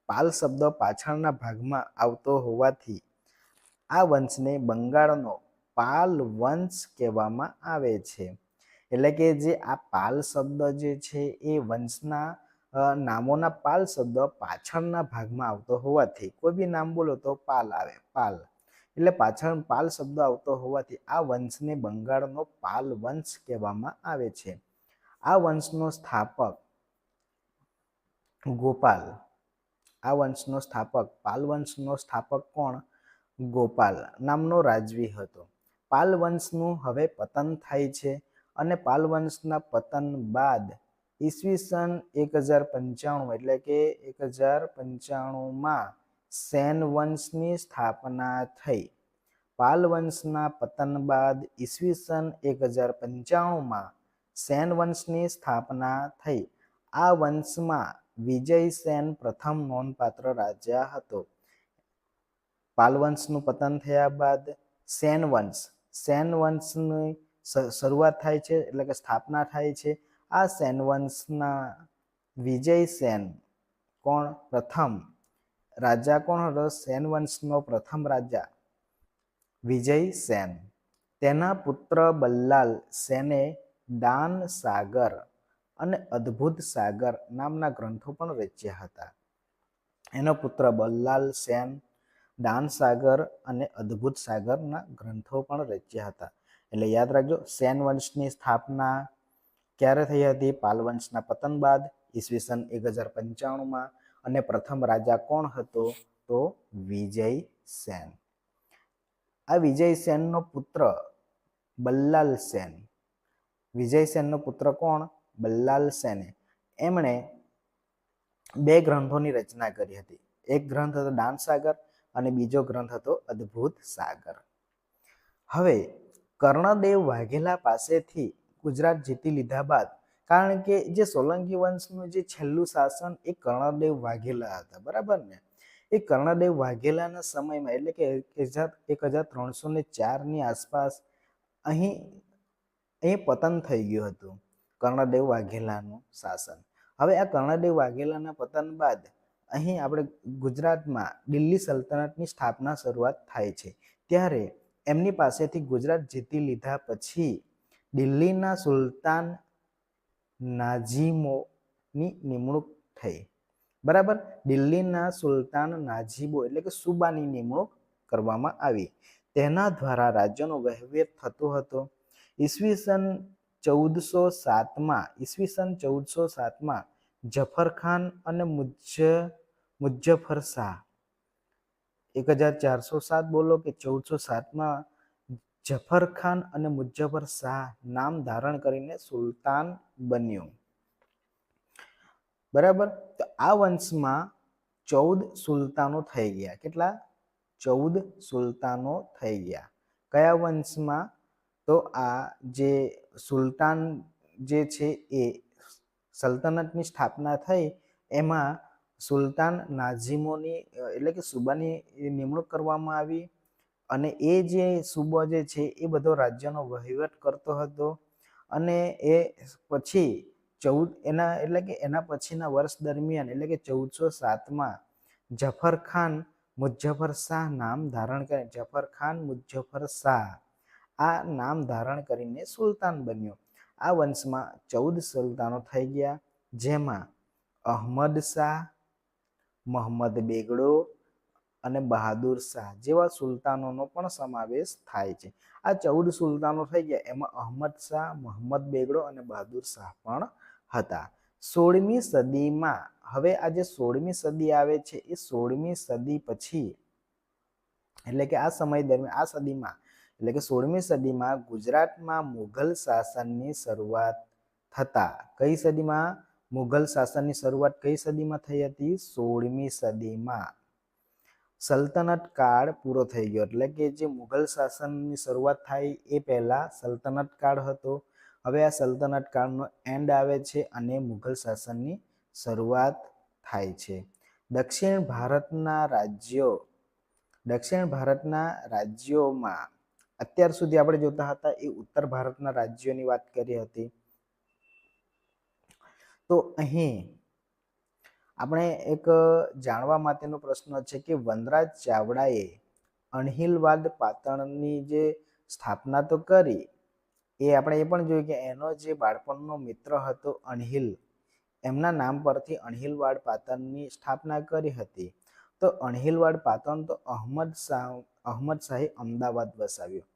પાલ શબ્દ પાછળના ભાગમાં આવતો હોવાથી આ વંશને બંગાળનો પાલ વંશ કહેવામાં આવે છે. એટલે કે જે આ પાલ શબ્દ જે છે એ વંશના નામોના પાલ શબ્દ પાછળના ભાગમાં આવતો હોવાથી, કોઈ બી નામ બોલો તો પાલ આવે, પાલ એટલે પાછળ પાલ શબ્દ આવતો હોવાથી આ વંશને બંગાળનો પાલ વંશ કહેવામાં આવે છે. આ વંશનો સ્થાપક ગોપાલ. આ વંશનો સ્થાપક, પાલ વંશનો સ્થાપક કોણ? ગોપાલ નામનો રાજવી હતો. પાલ વંશનું હવે પતન થાય છે અને પાલ વંશના પતન બાદ ઈસવીસન 1095 એટલે કે 1095માં સેન વંશની સ્થાપના થઈ. પાલ વંશના પતન બાદ ઈસવીસન 1095માં સેન વંશની સ્થાપના થઈ. આ વંશમાં વિજયસેન પ્રથમ નોંધપાત્ર રાજા હતો. પાલ વંશનું પતન થયા બાદ સેન સેન વંશની શરૂઆત થાય છે, એટલે કે સ્થાપના થાય છે. આ સેન વંશના વિજય સેન કોણ પ્રથમ રાજા કોણ હતો? સેન વંશનો પ્રથમ રાજા વિજય સેન. તેના પુત્ર બલ્લાલ સેને દાન સાગર અને અદ્ભુત સાગર નામના ગ્રંથો પણ રચ્યા હતા. એનો પુત્ર બલ્લાલ સેન દાન સાગર અને અદ્ભુત સાગરના ગ્રંથો પણ રચ્યા હતા. એટલે યાદ રાખજો, સેન વંશની સ્થાપના ક્યારે થઈ હતી? પાલ વંશના પતન બાદ ઈસવીસન 1095માં. અને પ્રથમ રાજા કોણ હતો? તો વિજય સેન. આ વિજય સેનનો પુત્ર બલ્લાલ સેન. વિજય સેનનો પુત્ર કોણ? બલ્લાલ સેને. એમણે બે ગ્રંથોની રચના કરી હતી. એક ગ્રંથ હતો દાન સાગર અને બીજો ગ્રંથ હતો અદ્ભુત સાગર. હવે કર્ણદેવ વાઘેલા પાસેથી ગુજરાત જીતી લીધા બાદ, કારણ કે જે સોલંકી વંશનું જે છેલ્લું શાસન એ કર્ણદેવ વાઘેલા હતા, બરાબર ને? એ કર્ણદેવ વાઘેલાના સમયમાં, એટલે કે 1304ની આસપાસ અહીં પતન થઈ ગયું હતું કર્ણદેવ વાઘેલાનું શાસન. હવે આ કર્ણદેવ વાઘેલાના પતન બાદ અહીં આપણે ગુજરાતમાં દિલ્હી સલ્તનતની સ્થાપના શરૂઆત થાય છે. ત્યારે એમની પાસેથી ગુજરાત જીતી લીધા પછી દિલ્હીના સુલતાન નાઝીમોની નિમણૂક થઈ. બરાબર? દિલ્હીના સુલતાન નાઝીબો એટલે કે સુબાની નિમણૂક કરવામાં આવી. તેના દ્વારા રાજ્યનો વહીવટ થતો હતો. ઈસવીસન 1407માં જફર ખાન અને મુઝ્ઝફર શાહ 1407 બોલો કે 1407માં જફર ખાન અને મુઝ્ઝફર શાહ નામ ધારણ કરીને સુલતાન બન્યો. બરાબર? તો આ વંશમાં 14 સુલતાનો થઈ ગયા. કેટલા? 14 સુલતાનો થઈ ગયા. કયા વંશમાં? તો આ જે સુલતાન જે છે એ સલ્તનતની સ્થાપના થઈ એમાં સુલતાન નાઝીમોની એટલે કે સુબાની નિમણૂક કરવામાં આવી. અને એ જે સુબો જે છે એ બધો રાજ્યનો વહીવટ કરતો હતો. અને એ પછી એના પછીના વર્ષ દરમિયાન એટલે કે 1407માં જફર ખાન મુઝ્ઝફર શાહ નામ ધારણ કરે. જફર ખાન મુઝ્ઝફર શાહ આ નામ ધારણ કરીને સુલતાન બન્યો. આ વંશમાં 14 સુલતાનો થઈ ગયા, જેમાં અહમદ શાહ, મોહમ્મદ બેગડો અને બહાદુર શાહ જેવા સુલતાનોનો પણ સમાવેશ થાય છે. આ 14 સુલતાનો થઈ ગયા, એમાં અહમદ શાહ, મોહમ્મદ બેગડો અને બહાદુર શાહ પણ હતા. 16મી સદીમાં, હવે આ જે 16મી સદી આવે છે એ 16મી સદી પછી એટલે કે આ સમય દરમિયાન આ સદીમાં એટલે કે 16મી સદીમાં ગુજરાતમાં મુઘલ શાસનની શરૂઆત થતા. કઈ સદીમાં? મુઘલ શાસનની શરૂઆત કઈ સદીમાં થઈ હતી? 16મી સદીમાં. સલ્તનત કાળ પૂરો થઈ ગયો, એટલે કે જે મુઘલ શાસનની શરૂઆત થાય એ પહેલા સલ્તનત કાળ હતો. હવે આ સલ્તનત કાળનો એન્ડ આવે છે અને મુઘલ શાસનની શરૂઆત થાય છે. દક્ષિણ ભારતના રાજ્યોમાં અત્યાર સુધી આપણે જોતા હતા એ ઉત્તર ભારતના રાજ્યોની વાત કરી હતી. તો અહીં આપણે એક જાણવા માટેનો પ્રશ્ન છે કે વનરાજ ચાવડાએ અણહિલવાડ પાટણની જે સ્થાપના તો કરી, એ આપણે એ પણ જોયું કે એનો જે બાળપણનો મિત્ર હતો અણહિલ, એમના નામ પરથી અણહિલવાડ પાટણની સ્થાપના કરી હતી. તો અણહિલવાડ પાટણ તો અહમદ શાહે અમદાવાદ વસાવ્યું.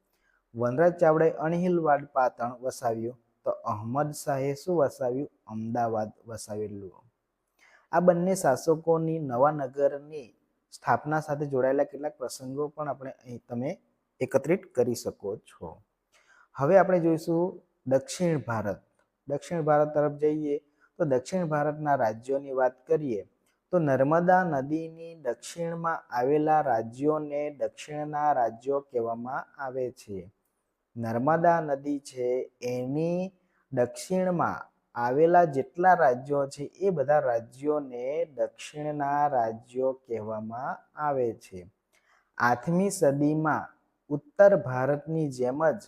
વનરાજ ચાવડાએ અણહિલવાડ પાટણ વસાવ્યું, તો અહમદ શાહે શું વસાવ્યું? અમદાવાદ વસાવેલું. આ બંને શાસકોની નવા નગરની સ્થાપના સાથે જોડાયેલા કેટલાક પ્રસંગો પણ આપણે અહીં તમે એકત્રિત કરી શકો છો. હવે આપણે જોઈશું દક્ષિણ ભારત. દક્ષિણ ભારત તરફ જઈએ તો દક્ષિણ ભારતના રાજ્યોની વાત કરીએ તો નર્મદા નદીની દક્ષિણમાં આવેલા રાજ્યોને દક્ષિણના રાજ્યો કહેવામાં આવે છે. નર્મદા નદી છે એની દક્ષિણમાં આવેલા જેટલા રાજ્યો છે એ બધા રાજ્યોને દક્ષિણના રાજ્યો કહેવામાં આવે છે. 8મી સદીમાં ઉત્તર ભારતની જેમ જ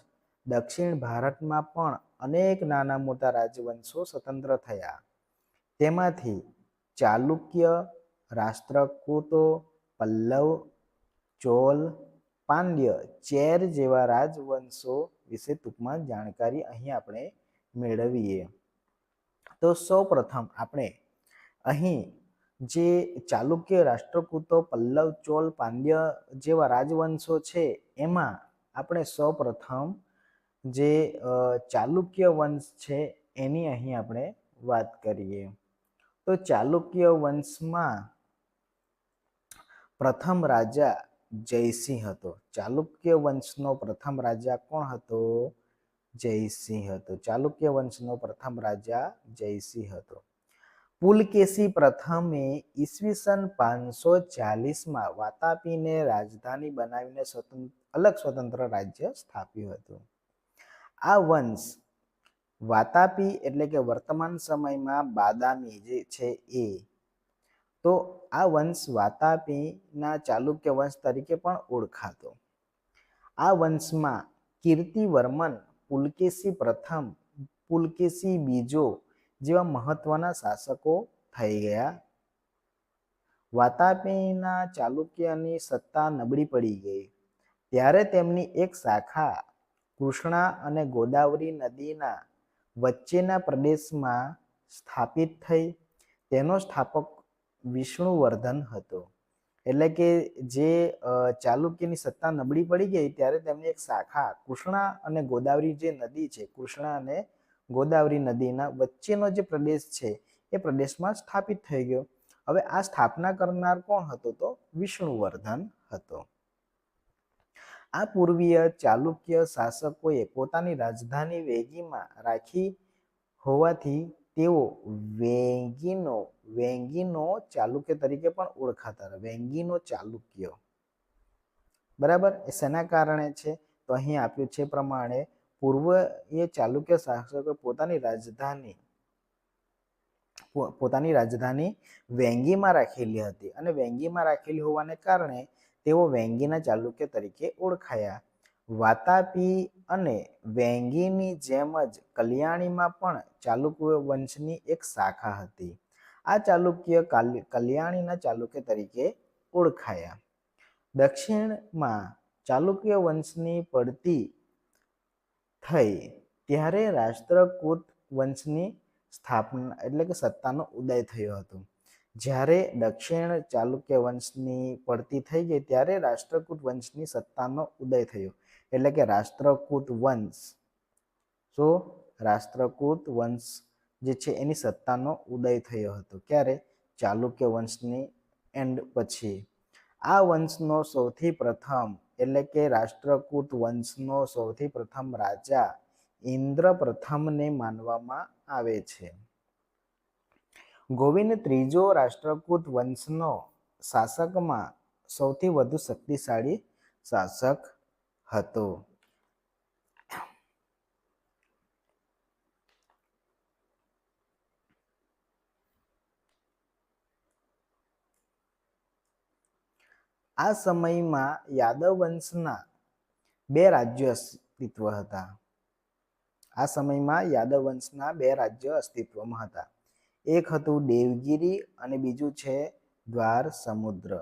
દક્ષિણ ભારતમાં પણ અનેક નાના મોટા રાજવંશો સ્વતંત્ર થયા. તેમાંથી ચાલુક્ય, રાષ્ટ્રકૂતો, પલ્લવ, ચોલ, પાંડ્ય, ચેર જેવા રાજવંશો વિશે ટૂંકમાં જાણકારી અહીં આપણે મેળવીએ. તો સૌપ્રથમ આપણે અહીં જે ચાલુક્ય, રાષ્ટ્રકૂતો, પલ્લવ, ચોલ, પાંડ્ય જેવા રાજવંશો છે એમાં આપણે સૌપ્રથમ જે ચાલુક્ય વંશ છે એની અહીં આપણે વાત કરીએ. તો ચાલુક્ય વંશમાં પ્રથમ રાજા જયસિંહ હતો. ચાલુક્ય વંશનો પ્રથમ રાજા કોણ હતો? જયસિંહ હતો. ચાલુક્ય વંશનો પ્રથમ રાજા જયસિંહ હતો. પુલકેશી પ્રથમે ઈસવીસન 540માં વાતાપીને રાજધાની બનાવીને અલગ સ્વતંત્ર રાજ્ય સ્થાપ્યું હતું. આ વંશ વાતાપી એટલે કે વર્તમાન સમયમાં બાદામી જે છે એ, તો આ વંશ વાતાપીના ચાલુક્ય વંશ તરીકે પણ ઓળખાતો. આ વંશમાં કીર્તિવર્મન, પુલકેશી પ્રથમ, પુલકેશી બીજો જેવા મહત્વના શાસકો થઈ ગયા. વાતાપીના ચાલુક્યની સત્તા નબળી પડી ગઈ ત્યારે તેમની એક શાખા કૃષ્ણા અને ગોદાવરી નદીના વચ્ચેના પ્રદેશમાં સ્થાપિત થઈ. તેનો સ્થાપક વિષ્ણુવર્ધન હતો. એટલે કે જે ચાલુક્યની સત્તા નબળી પડી ગઈ ત્યારે તેમની એક શાખા કૃષ્ણા અને ગોદાવરી જે નદી છે, કૃષ્ણા અને ગોદાવરી નદીના વચ્ચેનો જે પ્રદેશ છે એ પ્રદેશમાં સ્થાપિત થઈ ગયો. હવે આ સ્થાપના કરનાર કોણ હતો? તો વિષ્ણુવર્ધન હતો. આ પૂર્વીય ચાલુક્ય શાસકોએ પોતાની રાજધાની વેંગીમાં રાખી હોવાથી તેઓ વેંગીનો ચાલુક્ય તરીકે પણ ઓળખાતા હતા. વેંગીનો ચાલુક્ય, બરાબર. એ શેના કારણે છે? તો અહીં આપ્યું છે પ્રમાણે પૂર્વીય ચાલુક્ય શાસકોએ પોતાની રાજધાની વેંગીમાં રાખેલી હતી અને વેંગીમાં રાખેલી હોવાને કારણે તેઓ વેંગીના ચાલુક્ય તરીકે ઓળખાયા. વાતાપી અને વેંગીની જેમ જ કલ્યાણીમાં પણ ચાલુક્ય વંશની એક શાખા હતી. આ ચાલુક્ય કલ્યાણીના ચાલુક્ય તરીકે ઓળખાયા. દક્ષિણમાં ચાલુક્ય વંશની પડતી થઈ ત્યારે રાષ્ટ્રકૂટ વંશની સ્થાપના એટલે કે સત્તાનો ઉદય થયો હતો. જ્યારે દક્ષિણ ચાલુક્ય વંશની પડતી થઈ ગઈ ત્યારે રાષ્ટ્રકૂટ વંશની સત્તાનો ઉદય થયો. એટલે કે રાષ્ટ્રકૂટ વંશ, તો રાષ્ટ્રકૂટ વંશ જે છે એની સત્તાનો ઉદય થયો હતો. ક્યારે? ચાલુક્ય વંશની એન્ડ પછી. આ વંશનો સૌથી પ્રથમ એટલે કે રાષ્ટ્રકૂટ વંશનો સૌથી પ્રથમ રાજા ઇન્દ્ર પ્રથમને માનવામાં આવે છે. ગોવિંદ ત્રીજો રાષ્ટ્રકૂટ વંશનો શાસકમાં સૌથી વધુ શક્તિશાળી શાસક હતો. આ સમયમાં યાદવ વંશના બે રાજ્યો અસ્તિત્વમાં હતા. એક હતું દેવગિરી અને બીજું છે દ્વાર સમુદ્ર.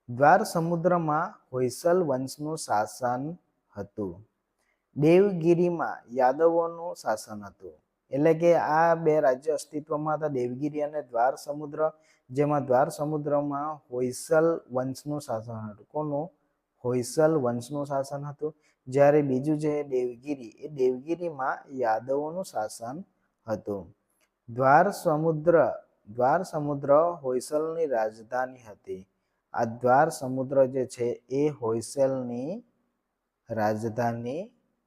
દ્વાર સમુદ્રમાં હોયસલ વંશનું શાસન હતું. દેવગિરીમાં યાદવોનું શાસન હતું. એટલે કે આ બે રાજ્ય અસ્તિત્વમાં હતા, દેવગિરી અને દ્વાર સમુદ્ર, જેમાં દ્વાર સમુદ્રમાં હોયસલ વંશનું શાસન હતું. કોનું? હોયસલ વંશનું શાસન હતું. જ્યારે બીજું છે દેવગિરી, એ દેવગિરીમાં યાદવોનું શાસન હતું. દ્વાર સમુદ્ર હોયસલની રાજધાની હતી. આ દ્વાર સમુદ્ર જે છે એ હોયસલની રાજધાની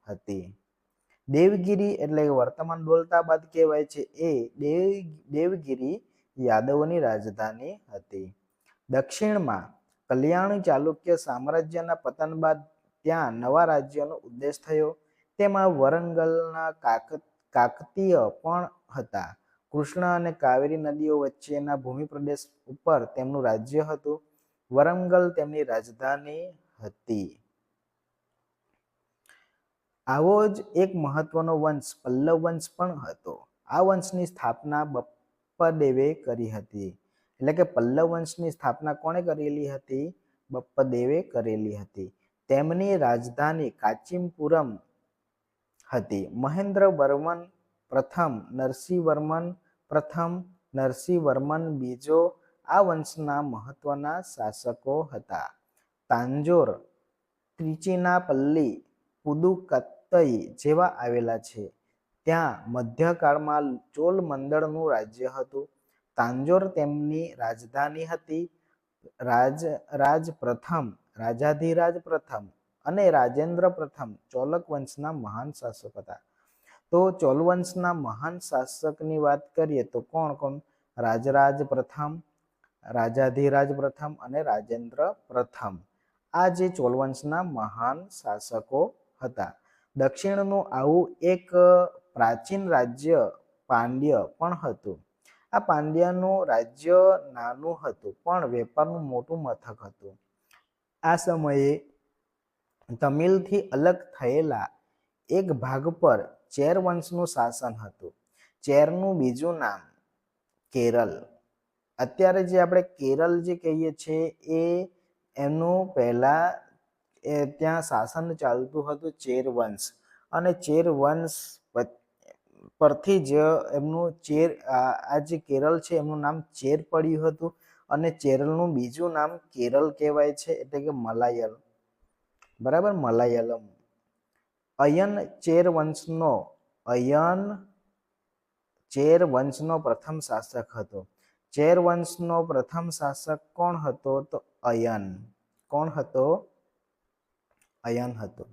હતી. દેવગિરી એટલે વર્તમાન દૌલતાબાદ કહેવાય છે, એ દેવગિરી યાદવોની રાજધાની હતી. દક્ષિણમાં કલ્યાણી ચાલુક્ય સામ્રાજ્યના પતન બાદ ત્યાં નવા રાજ્યનો ઉદય થયો. તેમાં વરંગલના કાકતીય પણ હતા. કૃષ્ણ અને કાવેરી નદીઓ વચ્ચેના ભૂમિપ્રદેશ ઉપર તેમનું રાજ્ય હતું. વરંગલ તેમની રાજધાની હતી. આવો જ એક મહત્વનો વંશ પલ્લવ વંશ પણ હતો. આ વંશની સ્થાપના બપ્પદેવે કરી હતી. એટલે કે પલ્લવ વંશની સ્થાપના કોણે કરેલી હતી? બપ્પદેવે કરેલી હતી. તેમની રાજધાની કાંચીપુરમ હતી. મહેન્દ્રવર્મન પ્રથમ, નરસિંહવર્મન પ્રથમ, નરસિંહવર્મન બીજો આ વંશના મહત્વના શાસકો હતા. તાંજોર, તિરુચિનાપલ્લી, પુદુકોત્તઈ જેવા આવેલા છે. ત્યાં મધ્યકાળમાં ચોલ મંડળનું રાજ્ય હતું. તાંજોર તેમની રાજધાની હતી. રાજાધિરાજ પ્રથમ અને રાજેન્દ્ર પ્રથમ ચોલક વંશના મહાન શાસક હતા. તો ચોલ વંશના મહાન શાસકની વાત કરીએ તો કોણ કોણ? રાજરાજ પ્રથમ, રાજાધિરાજ પ્રથમ અને રાજેન્દ્ર પ્રથમ. આ જે ચોલ વંશના મહાન શાસકો હતા. દક્ષિણનું આવું એક પ્રાચીન રાજ્ય પાંડ્ય પણ હતું. આ પાંડ્યનું રાજ્ય નાનું હતું પણ વેપારનું મોટું મથક હતું. આ સમયે તમિલથી અલગ થયેલા એક ભાગ પર ચેર વંશનું શાસન હતું. ચેરનું બીજું નામ કેરળ. અત્યારે જે આપણે કેરળ જે કહીએ છીએ એ એનું પહેલા ત્યાં શાસન ચાલતું હતું ચેર વંશ, અને ચેર વંશ પરથી જ એમનું આ જે કેરળ છે એમનું નામ ચેર પડ્યું હતું. અને ચેરલનું બીજું નામ કેરળ કહેવાય છે, એટલે કે મલાયલ. બરાબર, મલાયલમ. અયન ચેર વંશનો પ્રથમ શાસક હતો. ચેર વંશનો પ્રથમ શાસક કોણ હતો? તો અયન. કોણ હતો? અયન હતો.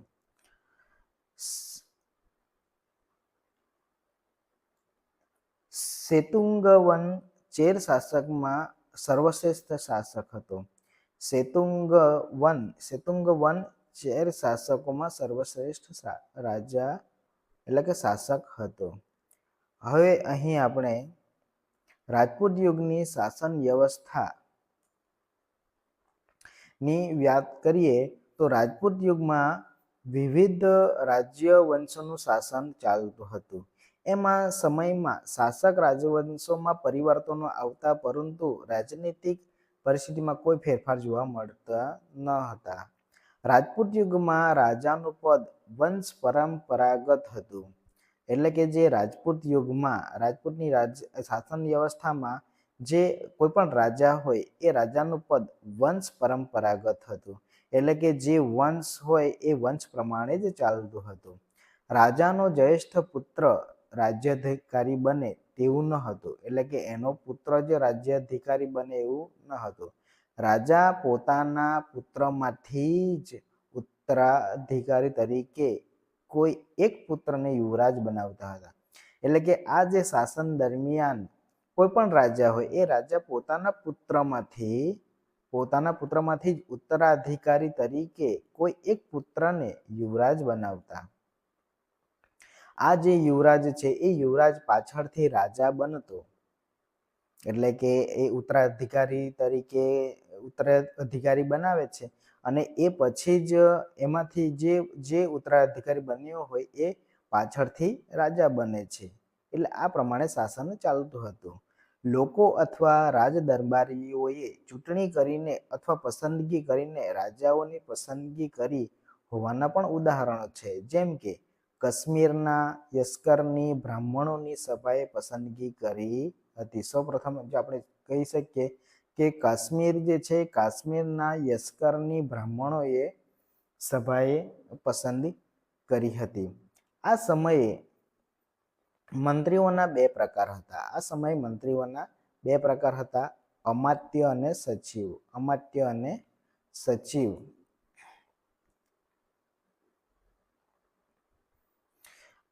સેતુંગવન ચેર શાસકમાં સર્વશ્રેષ્ઠ શાસક હતો. સેતુંગવન ચેર શાસકોમાં સર્વશ્રેષ્ઠ રાજા એટલે કે શાસક હતો. હવે અહીં આપણે રાજપૂત યુગની શાસન વ્યવસ્થાની વાત કરીએ તો રાજપૂત યુગમાં વિવિધ રાજ્ય વંશોનું શાસન ચાલતું હતું. એમાં સમયમાં શાસક રાજવંશોમાં પરિવર્તનો આવતા, પરંતુ રાજનીતિક પરિસ્થિતિમાં કોઈ ફેરફાર જોવા મળતા ન હતા. રાજપૂત યુગમાં રાજાનું પદ વંશ પરંપરાગત હતું. એટલે કે જે રાજપૂત યુગમાં રાજપૂતની શાસન વ્યવસ્થામાં જે કોઈ પણ રાજા હોય એ રાજાનું પદ વંશ પરંપરાગત હતું. એટલે કે જે વંશ હોય એ વંશ પ્રમાણે જ ચાલતું હતું. રાજાનો જ્યેષ્ઠ પુત્ર રાજ્યાધિકારી બને તેવું ન હતું. એટલે કે એનો પુત્ર જ રાજ્યાધિકારી બને એવું ન હતું. રાજા પોતાના પુત્રમાંથી જ ઉત્તરાધિકારી તરીકે કોઈ એક પુત્રને યુવરાજ બનાવતા હતા. એટલે કે આ જે શાસન દરમિયાન કોઈ પણ રાજા હોય એ રાજા પોતાના પુત્રમાંથી જ ઉત્તરાધિકારી તરીકે કોઈ એક પુત્રને યુવરાજ બનાવતા. આ જે યુવરાજ છે એ યુવરાજ પાછળથી રાજા બનતો. એટલે કે એ ઉત્તરાધિકારી બનાવે છે અને એ પછી જ એમાંથી જે ઉત્તરાધિકારી બન્યો હોય એ પાછળથી રાજા બને છે. એટલે આ પ્રમાણે શાસન ચાલતું હતું. લોકો અથવા રાજ દરબારીઓએ ચૂંટણી કરીને અથવા પસંદગી કરીને રાજાઓની પસંદગી કરી હોવાના પણ ઉદાહરણો છે. જેમ કે કાશ્મીરના યસ્કરની બ્રાહ્મણોની સભાએ પસંદગી કરી હતી. સૌપ્રથમ આપણે કહી શકીએ કે કાશ્મીર જે છે કાશ્મીરના યસ્કરની બ્રાહ્મણોએ સભાએ પસંદગી કરી હતી. આ સમયે મંત્રીઓના બે પ્રકાર હતા. અમાત્ય અને સચિવ.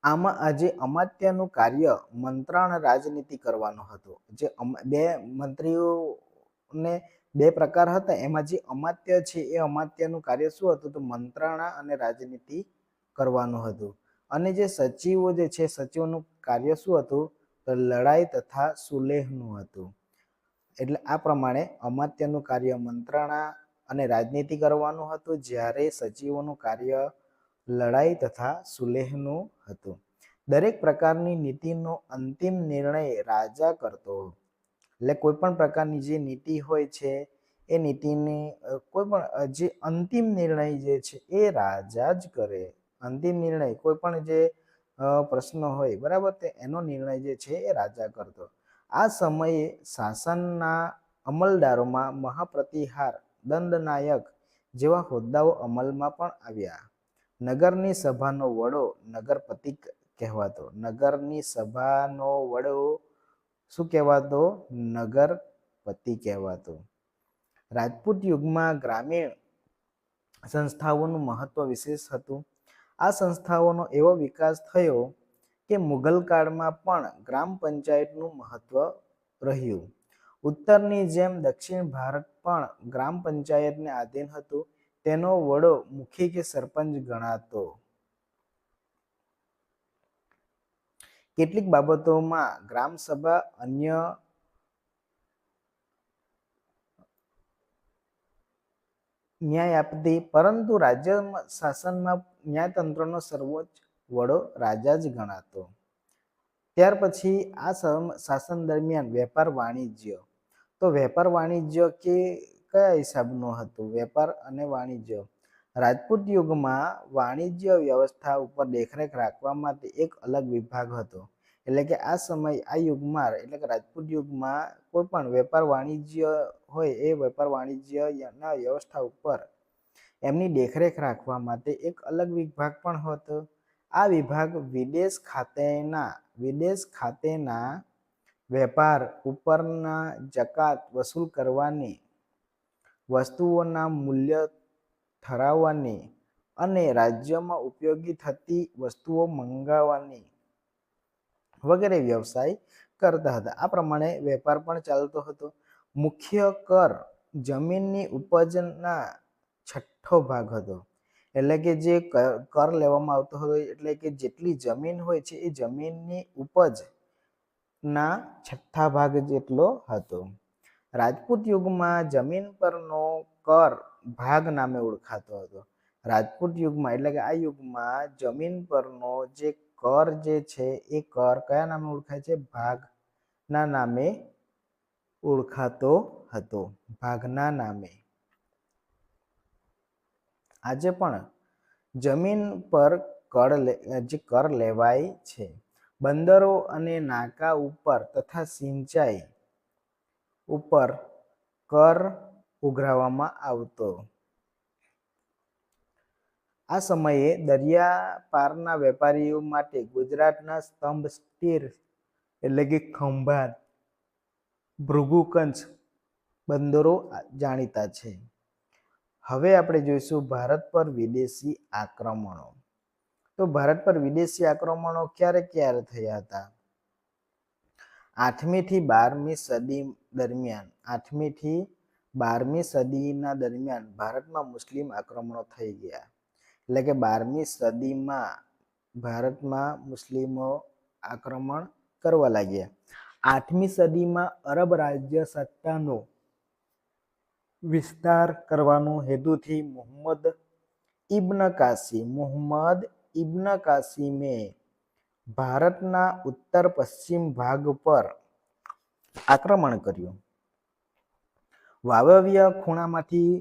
આમાં આજે અમાત્યનું કાર્ય મંત્રણ રાજનીતિ કરવાનું હતું. જે બે મંત્રીઓને બે પ્રકાર હતા, એમાં જે અમાત્ય છે એ અમાત્યનું કાર્ય શું હતું? તો મંત્રણા અને રાજનીતિ કરવાનું હતું. અને જે સચિવો જે છે સચિવોનું કાર્ય શું હતું? તો લડાઈ તથા સુલેહનું હતું. એટલે આ પ્રમાણે અમાત્યનું કાર્ય મંત્રણા અને રાજનીતિ કરવાનું હતું, જ્યારે સચિવોનું કાર્ય લડાઈ તથા સુલેહનું હતું. દરેક પ્રકારની નીતિનો અંતિમ નિર્ણય રાજા કરતો. એટલે કોઈ પણ પ્રકારની જે નીતિ હોય છે એ નીતિની કોઈ પણ જે અંતિમ નિર્ણય જે છે એ રાજા જ કરે. અંતિમ નિર્ણય કોઈ પણ જે પ્રશ્ન હોય બરાબર, તે એનો નિર્ણય જે છે એ રાજા કરતો. આ સમયે શાસનના અમલદારોમાં મહાપ્રતિહાર, દંડનાયક જેવા હોદ્દાઓ અમલમાં પણ આવ્યા. નગરની સભાનો વડો નગરપતિ કહેવાતો. નગરની સભાનો વડો શું કહેવાતો? નગરપતિ કહેવાતો. રાજપૂત યુગમાં ગ્રામીણ સંસ્થાઓનું મહત્વ વિશેષ હતું. આ સંસ્થાઓનો એવો વિકાસ થયો કે મુઘલ કાળમાં પણ ગ્રામ પંચાયતનું મહત્વ રહ્યું. ઉત્તરની જેમ દક્ષિણ ભારત પણ ગ્રામ પંચાયતને આધીન હતું. તેનો વડો મુખી કે સરપંચ ગણાતો. કેટલીક બાબતોમાં ગ્રામ સભા અન્ય ન્યાય આપતી, પરંતુ રાજ્ય શાસનમાં ન્યાયતંત્રનો સર્વોચ્ચ વડો રાજા જ ગણાતો. ત્યાર પછી આ શાસન દરમિયાન વેપાર વાણિજ્ય. તો વેપાર વાણિજ્ય કે કયા હિસાબનું હતું? વેપાર અને વાણિજ્ય. રાજપૂત યુગમાં વાણિજ્ય વ્યવસ્થા ઉપર દેખરેખ રાખવા માટે એક અલગ વિભાગ હતો. એટલે કે આ સમય આ યુગમાં એટલે કે રાજપૂત યુગમાં કોઈ પણ વેપાર વાણિજ્ય હોય એ વેપાર વાણિજ્યના વ્યવસ્થા ઉપર એમની દેખરેખ રાખવા માટે એક અલગ વિભાગ પણ હતો. આ વિભાગ વિદેશ ખાતેના વેપાર ઉપરના જકાત વસૂલ કરવાની, વસ્તુઓના મૂલ્ય ઠરાવવાની અને રાજ્યમાં ઉપયોગી થતી વસ્તુઓ મંગાવવાની વગેરે વ્યવસાય કરતા હતા. આ પ્રમાણે વેપાર પણ ચાલતો હતો. મુખ્ય કર જમીનની ઉપજના 6ઠ્ઠો ભાગ હતો. એટલે કે જે કર લેવામાં આવતો હતો એટલે કે જેટલી જમીન હોય છે એ જમીનની ઉપજના 6ઠ્ઠા ભાગ જેટલો હતો. રાજપૂત યુગમાં જમીન પરનો કર ભાગ નામે ઓળખાતો હતો. રાજપૂત યુગમાં એટલે કે આ યુગમાં જમીન પરનો જે કર જે છે એ કર કયા નામે ઓળખાય છે? ભાગના નામે ઓળખાતો હતો. ભાગના નામે. આજે પણ જમીન પર જે કર લેવાય છે. બંદરો અને નાકા ઉપર તથા સિંચાઈ ઉપર કર ઉઘરાવવામાં આવતો. આ સમયે દરિયા પારના વેપારીઓ માટે ગુજરાતના સ્તંભ સ્ટીર એટલે કે ખંભાત, ભૃગુકંછ બંદરો જાણીતા છે. હવે આપણે જોઈશું ભારત પર વિદેશી આક્રમણો. તો ભારત પર વિદેશી આક્રમણો ક્યારે ક્યારે થયા હતા? 8મી થી 12મી સદી દરમિયાન. 8મી થી 12મી સદીના દરમિયાન ભારતમાં મુસ્લિમ આક્રમણો થઈ ગયા. એટલે કે 12મી સદીમાં ભારતમાં મુસ્લિમો આક્રમણ કરવા લાગ્યા. 8મી સદીમાં અરબ રાજ્ય સત્તાનો વિસ્તાર કરવાનો હેતુથી મુહમ્મદ ઇબ્ન કાસિમે ભારતના ઉત્તર પશ્ચિમ ભાગ પર આક્રમણ કર્યું. વાયવ્ય ખૂણામાંથી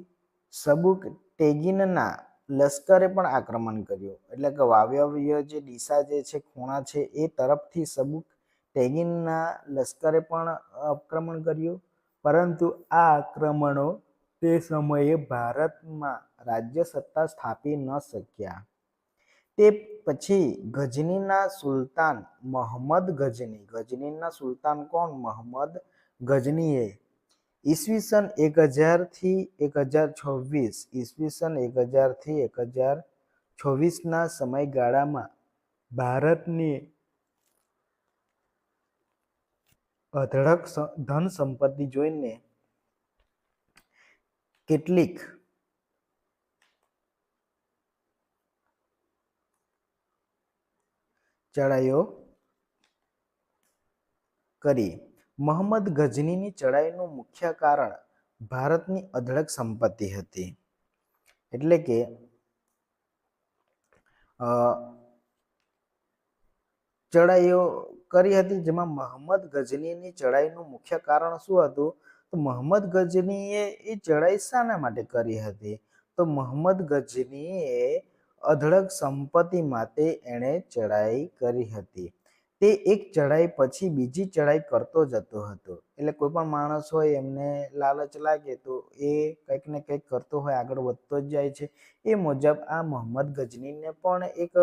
સબુકટેગીનના લશ્કરે પણ આક્રમણ કર્યું. એટલે કે વાયવ્ય જે દિશા જે છે, ખૂણા છે એ તરફથી સબુકટેગીનના લશ્કરે પણ આક્રમણ કર્યું. પરંતુ આ આક્રમણો તે સમયે ભારતમાં રાજ્ય સત્તા સ્થાપી ન શક્યા. તે પછી ગઝનીના સુલતાન મહમ્મદ ગઝનીના સુલતાન કોણ? મહમ્મદ ગઝનીએ ઈસવીસન 1000 થી 1026 ઈસવીસન 1000 થી 1026ના સમયગાળામાં ભારતની અઢળક ધન સંપત્તિ જોઈને કેટલીક ચડાઈઓ કરી. મહમ્મદ ગઝનીની ચડાઈનું મુખ્ય કારણ ભારતની અઢળક સંપત્તિ હતી. એટલે કે અ, ચડાઈઓ કરી હતી, જેમાં મહંમદ ગઝનીની ચડાઈનું મુખ્ય કારણ શું હતું? તો મહંમદ ગઝનીએ એ ચડાઈ શાના માટે કરી હતી? તો મહંમદ ગઝનીએ અઢળક સંપત્તિ માટે એણે ચડાઈ કરી હતી. તે એક ચડાઈ પછી બીજી ચડાઈ કરતો જતો હતો. એટલે કોઈ પણ માણસ હોય એમને લાલચ લાગે તો એ કંઈક ને કંઈક કરતો હોય, આગળ વધતો જ જાય છે. એ મુજબ આ મહંમદ ગઝનીને પણ એક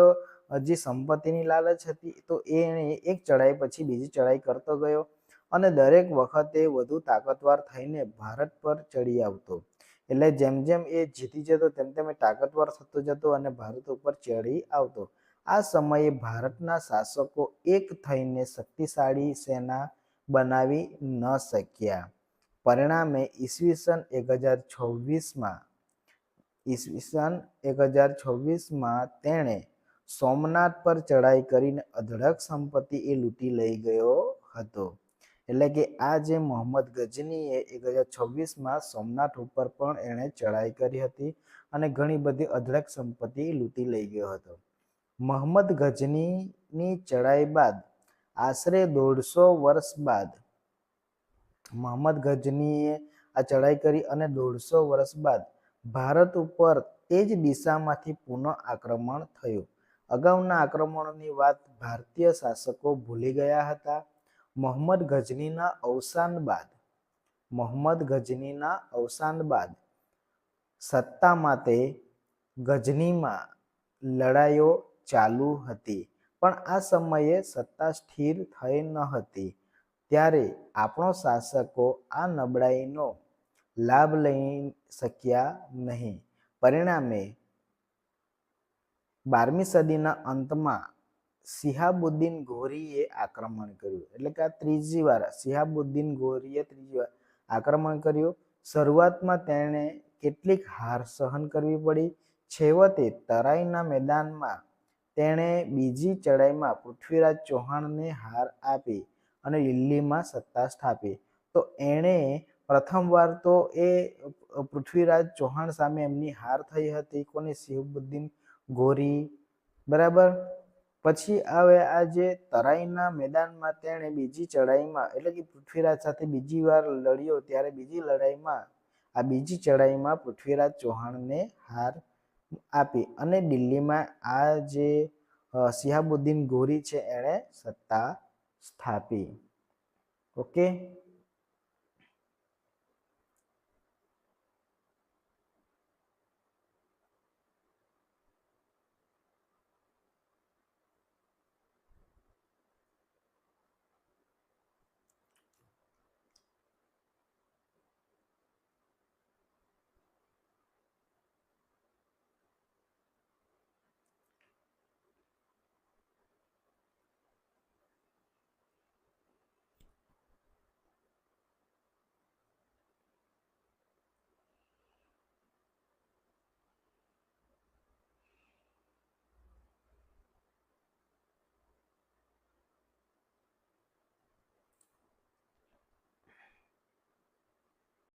જે સંપત્તિની લાલચ હતી, તો એણે એક ચડાઈ પછી બીજી ચડાઈ કરતો ગયો અને દરેક વખતે વધુ તાકાતવાર થઈને ભારત પર ચડી આવતો. એટલે જેમ જેમ એ જીતી જતો તેમ તેમ એ તાકાતવાર થતો જતો અને ભારત ઉપર ચડી આવતો. આ સમયે ભારતના શાસકો એક થઈને શક્તિશાળી સેના બનાવી ન શક્યા. પરિણામે ઈસવીસન 1026માં તેણે સોમનાથ પર ચડાઈ કરીને અઢળક સંપત્તિ એ લૂંટી લઈ ગયો હતો. એટલે કે આ જે મહંમદ ગઝનીએ 1026માં સોમનાથ ઉપર પણ એણે ચડાઈ કરી હતી અને ઘણી બધી અઢળક સંપત્તિ લૂંટી લઈ ગયો હતો. મહંમદ ગઝનીની ચડાઈ બાદ આશરે 150 વર્ષ બાદ મહંમદ ગઝનીએ આ ચડાઈ કરી અને 150 વર્ષ બાદ ભારત ઉપર તે જ દિશામાંથી પુનઃ આક્રમણ થયું. અગાઉના આક્રમણોની વાત ભારતીય શાસકો ભૂલી ગયા હતા. મહંમદ ગઝનીના અવસાન બાદ સત્તા માટે ગઝનીમાં લડાઈઓ ચાલુ હતી, પણ આ સમયે સત્તા સ્થિર થઈ ન હતી. ત્યારે આપણો શાસકો આ નબળાઈનો લાભ લઈ શક્યા નહીં. પરિણામે 12મી સદીના અંતમાં શિહાબુદ્દીન ઘોરીએ આક્રમણ કર્યું. એટલે કે આ ત્રીજી વાર શિહાબુદ્દીન ઘોરીએ આક્રમણ કર્યું. શરૂઆતમાં તેણે કેટલીક હાર સહન કરવી પડી. છેવટે તરાઈના મેદાનમાં તેણે બીજી ચડાઈમાં પૃથ્વીરાજ ચૌહાણને હાર આપી અને દિલ્હીમાં સત્તા સ્થાપી. તો એણે પ્રથમવાર તો એ પૃથ્વીરાજ ચૌહાણ સામે એમની હાર થઈ હતી. કોની? શિહાબુદ્દીન ઘોરી. બરાબર. પછી હવે આ જે તરાઈના મેદાનમાં તેણે બીજી ચડાઈમાં એટલે કે પૃથ્વીરાજ સાથે બીજી વાર લડ્યો, ત્યારે બીજી ચડાઈમાં પૃથ્વીરાજ ચૌહાણને હાર આપી અને દિલ્હીમાં આ જે શિહાબુદ્દીન ઘોરી છે એણે સત્તા સ્થાપી. ઓકે.